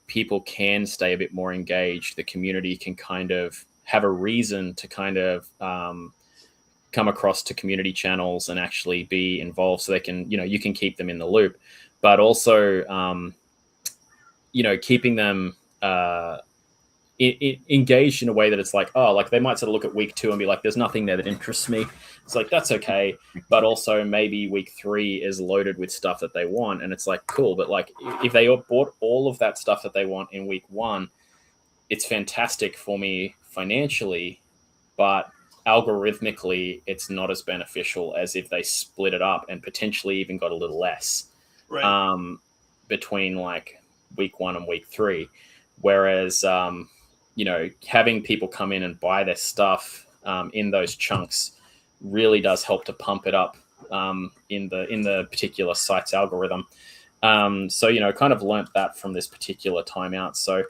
people can stay a bit more engaged. The community can kind of have a reason to kind of come across to community channels and actually be involved, so they can, you can keep them in the loop, but also, keeping them engaged in a way that it's like, oh, like they might sort of look at week 2 and be like, there's nothing there that interests me. It's like, that's okay. But also maybe week 3 is loaded with stuff that they want. And it's like, cool. But like, if they bought all of that stuff that they want in week 1, it's fantastic for me financially, but algorithmically, it's not as beneficial as if they split it up and potentially even got a little less between like week 1 and week 3. Whereas, having people come in and buy their stuff in those chunks really does help to pump it up in the particular site's algorithm. So, kind of learnt that from this particular timeout. So,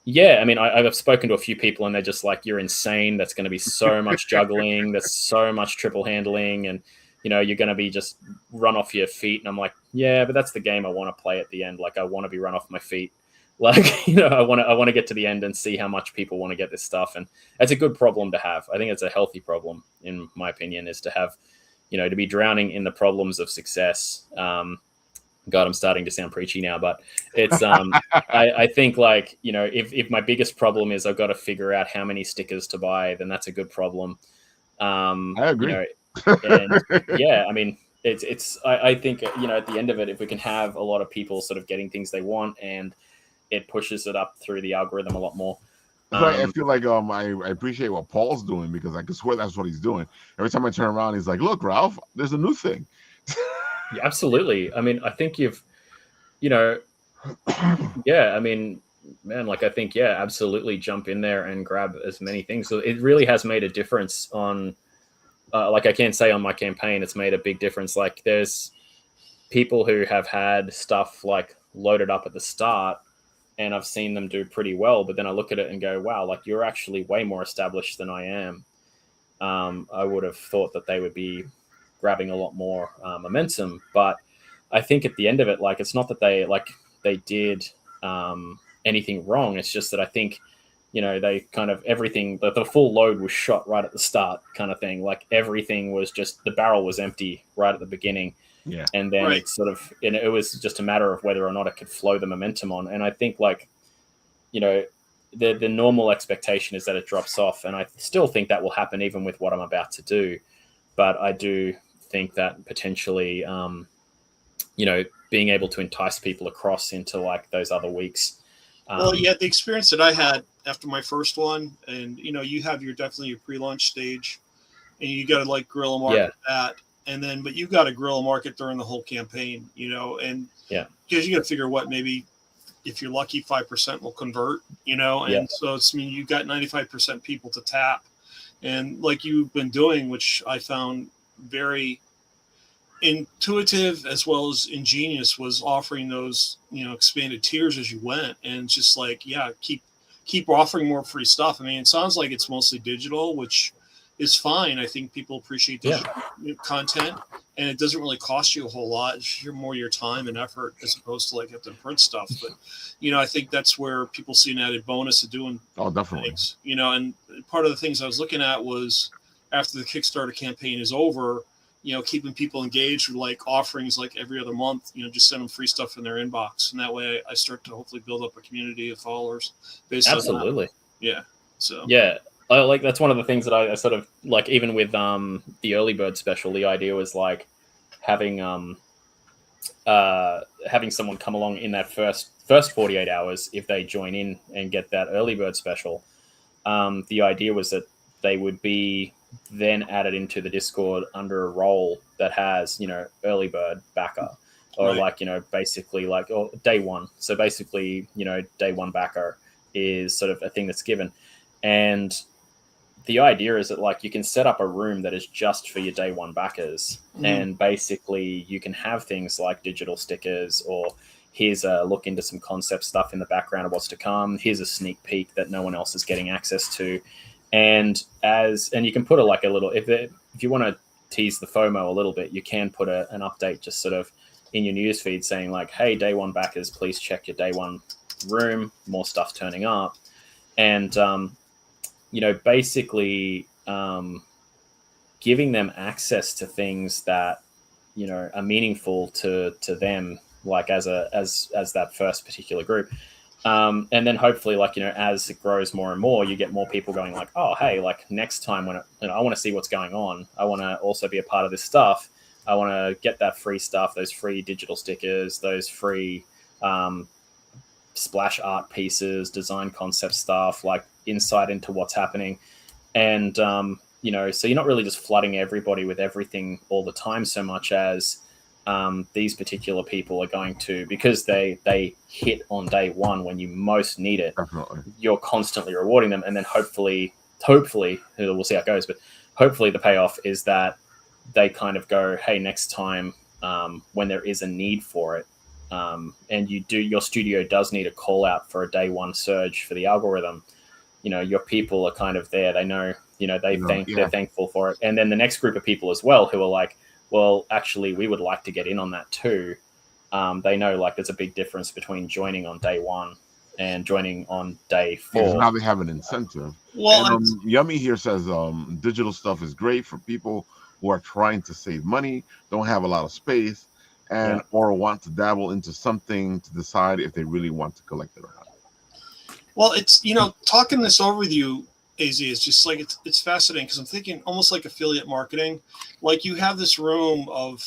yeah, I mean, I've spoken to a few people and they're just like, you're insane. That's going to be so much juggling. There's so much triple handling, and, you're going to be just run off your feet. And I'm like, yeah, but that's the game I want to play at the end. Like, I want to be run off my feet. Like, I want to get to the end and see how much people want to get this stuff. And it's a good problem to have. I think it's a healthy problem, in my opinion, is to have, to be drowning in the problems of success. God, I'm starting to sound preachy now, but it's, I think like, if my biggest problem is I've got to figure out how many stickers to buy, then that's a good problem.
I agree.
And yeah, I mean, I think, at the end of it, if we can have a lot of people sort of getting things they want, and it pushes it up through the algorithm a lot more.
I feel like I appreciate what Paul's doing, because I can swear that's what he's doing. Every time I turn around, he's like, look, Ralph, there's a new thing.
Yeah, absolutely. I mean, I think yeah, I mean, man, like I think, yeah, absolutely jump in there and grab as many things. So it really has made a difference on, like I can say on my campaign, it's made a big difference. Like there's people who have had stuff like loaded up at the start, and I've seen them do pretty well, but then I look at it and go, wow, like you're actually way more established than I am. I would have thought that they would be grabbing a lot more momentum, but I think at the end of it, like, it's not that they did anything wrong. It's just that I think, they kind of everything, the full load was shot right at the start kind of thing. Like everything was just, the barrel was empty right at the beginning.
Yeah.
And then it's sort of, it was just a matter of whether or not it could flow the momentum on. And I think like, the normal expectation is that it drops off. And I still think that will happen even with what I'm about to do. But I do think that potentially, being able to entice people across into like those other weeks.
Well, yeah, the experience that I had after my first one, and, you have definitely your pre-launch stage, and you got to like guerrilla market that. And then, but you got to guerrilla market during the whole campaign, and because you got to figure what, maybe if you're lucky, 5% will convert, and so it's, you got 95% people to tap. And like you've been doing, which I found very intuitive as well as ingenious, was offering those, expanded tiers as you went, and just like, keep offering more free stuff. I mean, it sounds like it's mostly digital, which is fine. I think people appreciate digital content, and it doesn't really cost you a whole lot. It's more your time and effort as opposed to like have to print stuff. But, I think that's where people see an added bonus of doing things, and part of the things I was looking at was after the Kickstarter campaign is over, keeping people engaged with like offerings like every other month, just send them free stuff in their inbox. And that way I start to hopefully build up a community of followers based on that. Yeah. So,
yeah. Like that's one of the things that I sort of like, even with the early bird special, the idea was like having someone come along in that first 48 hours if they join in and get that early bird special. The idea was that they would be then added into the Discord under a role that has, early bird backer, or basically or day one. So basically, day one backer is sort of a thing that's given. And the idea is that you can set up a room that is just for your day one backers. And basically you can have things like digital stickers, or here's a look into some concept stuff in the background of what's to come. Here's a sneak peek that no one else is getting access to. And you can put a little, if you want to tease the FOMO a little bit, you can put an update just sort of in your newsfeed saying hey, day one backers, please check your day one room, more stuff turning up. And, basically giving them access to things that, are meaningful to them, as that first particular group. And then hopefully, as it grows more and more, you get more people going oh, hey, next time when I want to see what's going on, I want to also be a part of this stuff. I want to get that free stuff, those free digital stickers, those free splash art pieces, design concept stuff, insight into what's happening. And, so you're not really just flooding everybody with everything all the time so much as these particular people are going to, because they hit on day one when you most need it.
Definitely. You're
constantly rewarding them. And then hopefully, we'll see how it goes, but hopefully the payoff is that they kind of go, hey, next time when there is a need for it, and your studio does need a call out for a day one surge for the algorithm, your people are kind of there. They know, they're thankful for it. And then the next group of people as well, who are well, actually, we would like to get in on that too. They know there's a big difference between joining on day one and joining on day 4.
Yeah, now they have an incentive. Well, and, Yummy here says digital stuff is great for people who are trying to save money, don't have a lot of space, and or want to dabble into something to decide if they really want to collect it or not.
Well, it's talking this over with you, AZ, is just it's fascinating, because I'm thinking almost like affiliate marketing. You have this room of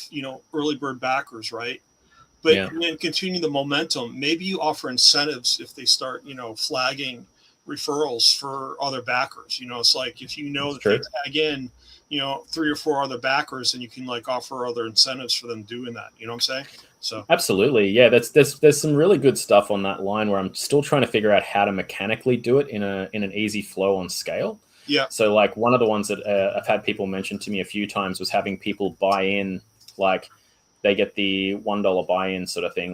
early bird backers, right? But then continue the momentum. Maybe you offer incentives if they start flagging referrals for other backers. It's if that they tag in 3 or 4 other backers, and you can offer other incentives for them doing that. You know what I'm saying? So
absolutely, yeah. There's some really good stuff on that line where I'm still trying to figure out how to mechanically do it in an easy flow on scale.
Yeah. So
one of the ones that I've had people mention to me a few times was having people buy in, they get the $1 buy-in sort of thing,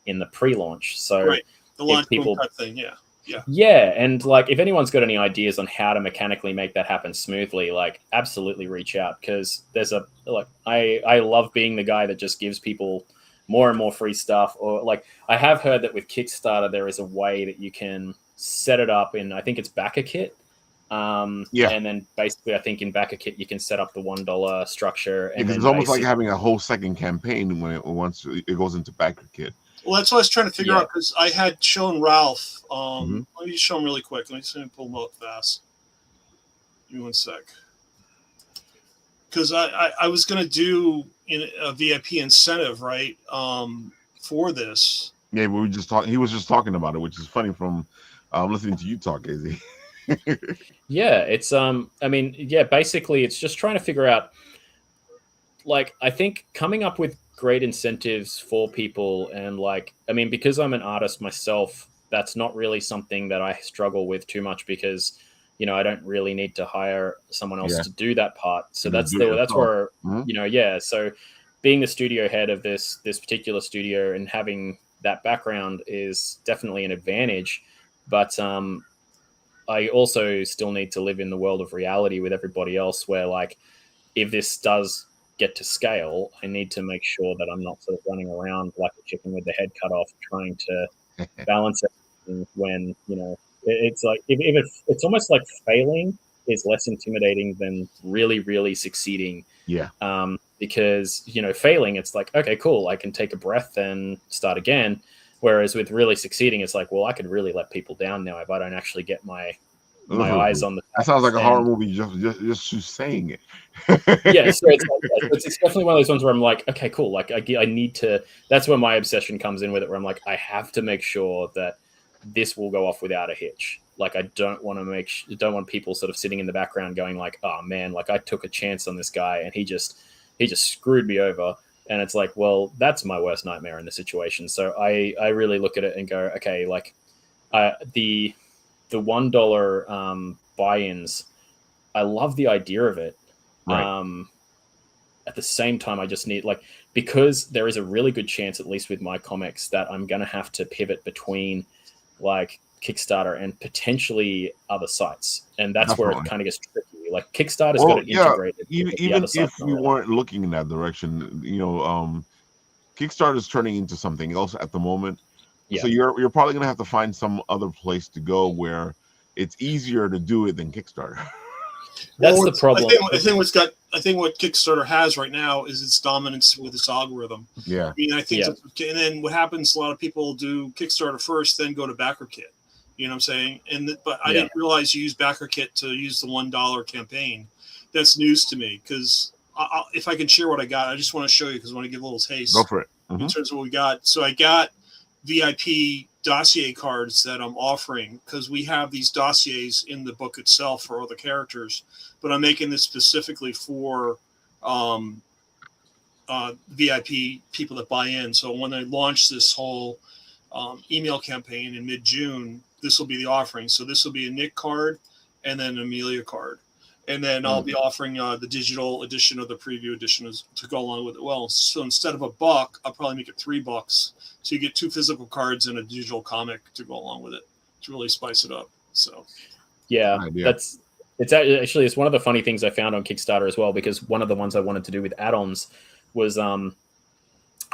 in the pre-launch. So
right. The launch people type thing, yeah.
Yeah, and if anyone's got any ideas on how to mechanically make that happen smoothly, absolutely reach out, because there's I love being the guy that just gives people more and more free stuff. Or I have heard that with Kickstarter there is a way that you can set it up in, I think it's BackerKit. And then basically I think in BackerKit you can set up the $1 structure. And
it's almost like having a whole second campaign once it goes into BackerKit.
Well, that's what I was trying to figure out, because I had shown Ralph. Let me just show him really quick. Let me see him pull him up fast. Give me one sec. Because I was going to do a VIP incentive, right, for this.
Yeah, we were just talking. He was just talking about it, which is funny from listening to you talk, AZ.
Yeah, it's basically it's just trying to figure out, I think coming up with great incentives for people, and because I'm an artist myself, that's not really something that I struggle with too much, because I don't really need to hire someone else to do that part. So that's where so being the studio head of this particular studio and having that background is definitely an advantage, but I also still need to live in the world of reality with everybody else, where if this does get to scale, I need to make sure that I'm not sort of running around like a chicken with the head cut off, trying to balance everything when, it's it's almost like failing is less intimidating than really, really succeeding.
Yeah.
Because, failing, it's okay, cool, I can take a breath and start again. Whereas with really succeeding, it's well, I could really let people down now if I don't actually get my eyes on the.
That sounds like a horror movie. Just saying it.
Yeah, so it's definitely one of those ones where I'm okay, cool. I need to. That's where my obsession comes in with it, where I'm I have to make sure that this will go off without a hitch. like I don't want people sort of sitting in the background going like, oh man, like I took a chance on this guy and he just screwed me over. And it's like, well, that's my worst nightmare in the situation. So I really look at it and go, okay, like the $1 buy-ins, I love the idea of it. Right. At the same time, I just need, like, because there is a really good chance, at least with my comics, that I'm going to have to pivot between like Kickstarter and potentially other sites. And that's where it kind of gets tricky. Like Kickstarter's got it integrated.
Even if we weren't looking in that direction, you know, Kickstarter's turning into something else at the moment. Yeah. So you're probably going to have to find some other place to go where it's easier to do it than Kickstarter.
That's the problem.
I think what Kickstarter has right now is its dominance with its algorithm.
Yeah.
I mean, I think, and then what happens? A lot of people do Kickstarter first, then go to BackerKit. You know what I'm saying? But I didn't realize you use BackerKit to use the $1 campaign. That's news to me because if I can share what I got, I just want to show you because I want to give a little taste.
Go for it.
In terms of what we got. So I got VIP dossier cards that I'm offering because we have these dossiers in the book itself for all the characters, but I'm making this specifically for VIP people that buy in. So when I launch this whole email campaign in mid-June, this will be the offering. So this will be a Nick card and then an Amelia card. And then I'll be offering the digital edition of the preview edition to go along with it. Well, so instead of $1, I'll probably make it $3. So you get 2 physical cards and a digital comic to go along with it to really spice it up. So,
yeah, it's one of the funny things I found on Kickstarter as well, because one of the ones I wanted to do with add-ons was I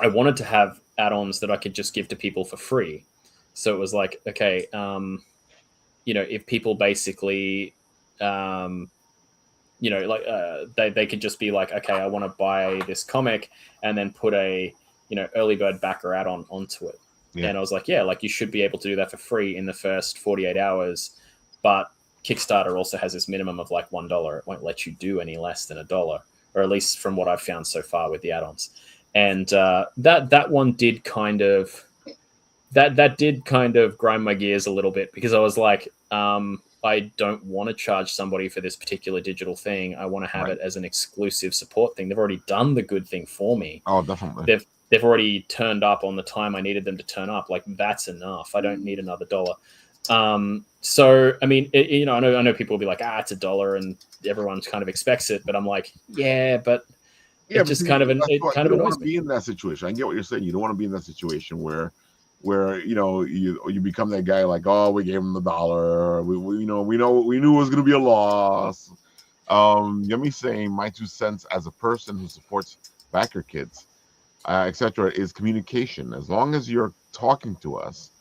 wanted to have add-ons that I could just give to people for free. So it was like, okay, you know, if people basically, you know, like they could just be like, okay, I want to buy this comic and then put a, you know, early bird backer add-on onto it. Yeah. And I was like, yeah, like you should be able to do that for free in the first 48 hours. But Kickstarter also has this minimum of like $1. It won't let you do any less than $1, or at least from what I've found so far with the add-ons. And that one did kind of that did kind of grind my gears a little bit, because I was like, I don't want to charge somebody for this particular digital thing. I want to have it as an exclusive support thing. They've already done the good thing for me.
Oh, definitely.
They've already turned up on the time I needed them to turn up. Like, that's enough. I don't need another $1. So, I mean, you know, I know people will be like, it's $1 and everyone kind of expects it. But I'm like, but it just kind of annoys me.
You don't want to be in that situation. I get what you're saying. You don't want to be in that situation where you know, you become that guy like, oh, we gave him the $1. We knew it was going to be a loss. Let me say my 2 cents as a person who supports backer kids, etc., is communication. As long as you're talking to us,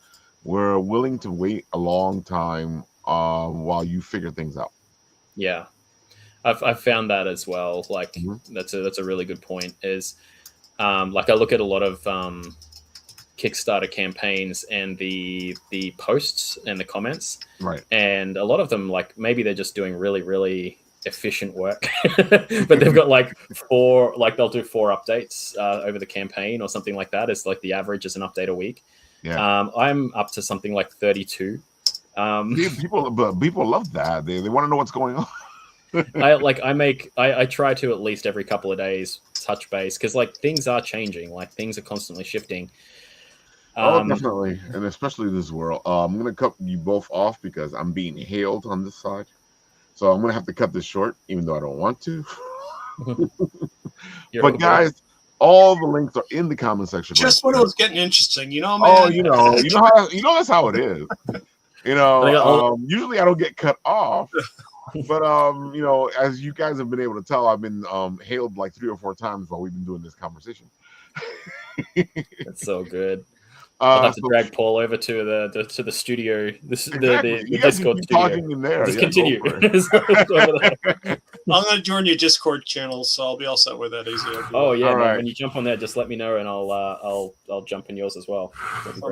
we're willing to wait a long time while you figure things out.
Yeah, I've found that as well. Like, that's a really good point. Is like I look at a lot of Kickstarter campaigns and the posts and the comments,
right?
And a lot of them, like, maybe they're just doing really, really efficient work, but they've got like they'll do 4 updates over the campaign or something like that. It's like the average is an update a week.
Yeah.
I'm up to something like 32.
People love that. They want to know what's going on.
I try to at least every couple of days touch base, because like things are changing, like things are constantly shifting.
Definitely, and especially this world. I'm going to cut you both off because I'm being hailed on this side. So I'm going to have to cut this short, even though I don't want to. But guys, all the links are in the comment section.
Just when it was getting interesting, you know, man.
Oh, you know that's how it is. You know, usually I don't get cut off. But you know, as you guys have been able to tell, I've been hailed like 3 or 4 times while we've been doing this conversation.
That's so good. I'll have to drag Paul over to the studio. The Discord studio.
Talking in there.
Just continue.
I'm going to join your Discord channel, so I'll be all set with that. Easy.
Oh yeah, man, when you jump on there, just let me know, and I'll jump in yours as well.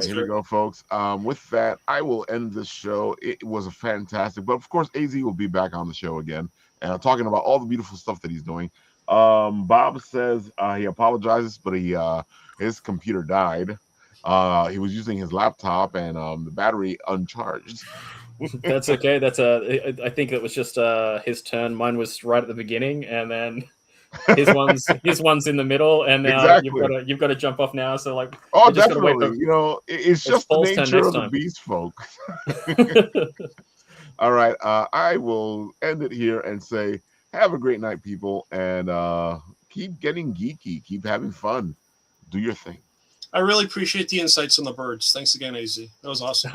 Here we go, folks. With that, I will end this show. It was a fantastic, but of course, AZ will be back on the show again, and talking about all the beautiful stuff that he's doing. Bob says he apologizes, but his computer died. He was using his laptop and the battery uncharged.
That's okay. I think it was just his turn. Mine was right at the beginning, and then his one's in the middle, and now you've got to jump off now. So like,
oh, definitely. It's just the nature of the beast, folks. All right, I will end it here and say, have a great night, people, and keep getting geeky, keep having fun, do your thing.
I really appreciate the insights on the birds. Thanks again, AZ. That was awesome.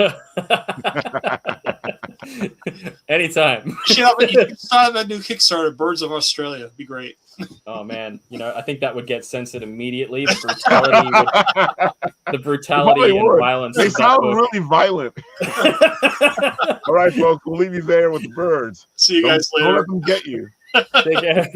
Anytime.
You should have that new Kickstarter, Birds of Australia. It'd be great.
Oh man, I think that would get censored immediately. The brutality and violence.
They sound really violent. All right, folks, we'll leave you there with the birds.
See you guys later.
Don't let them get you.
Take care.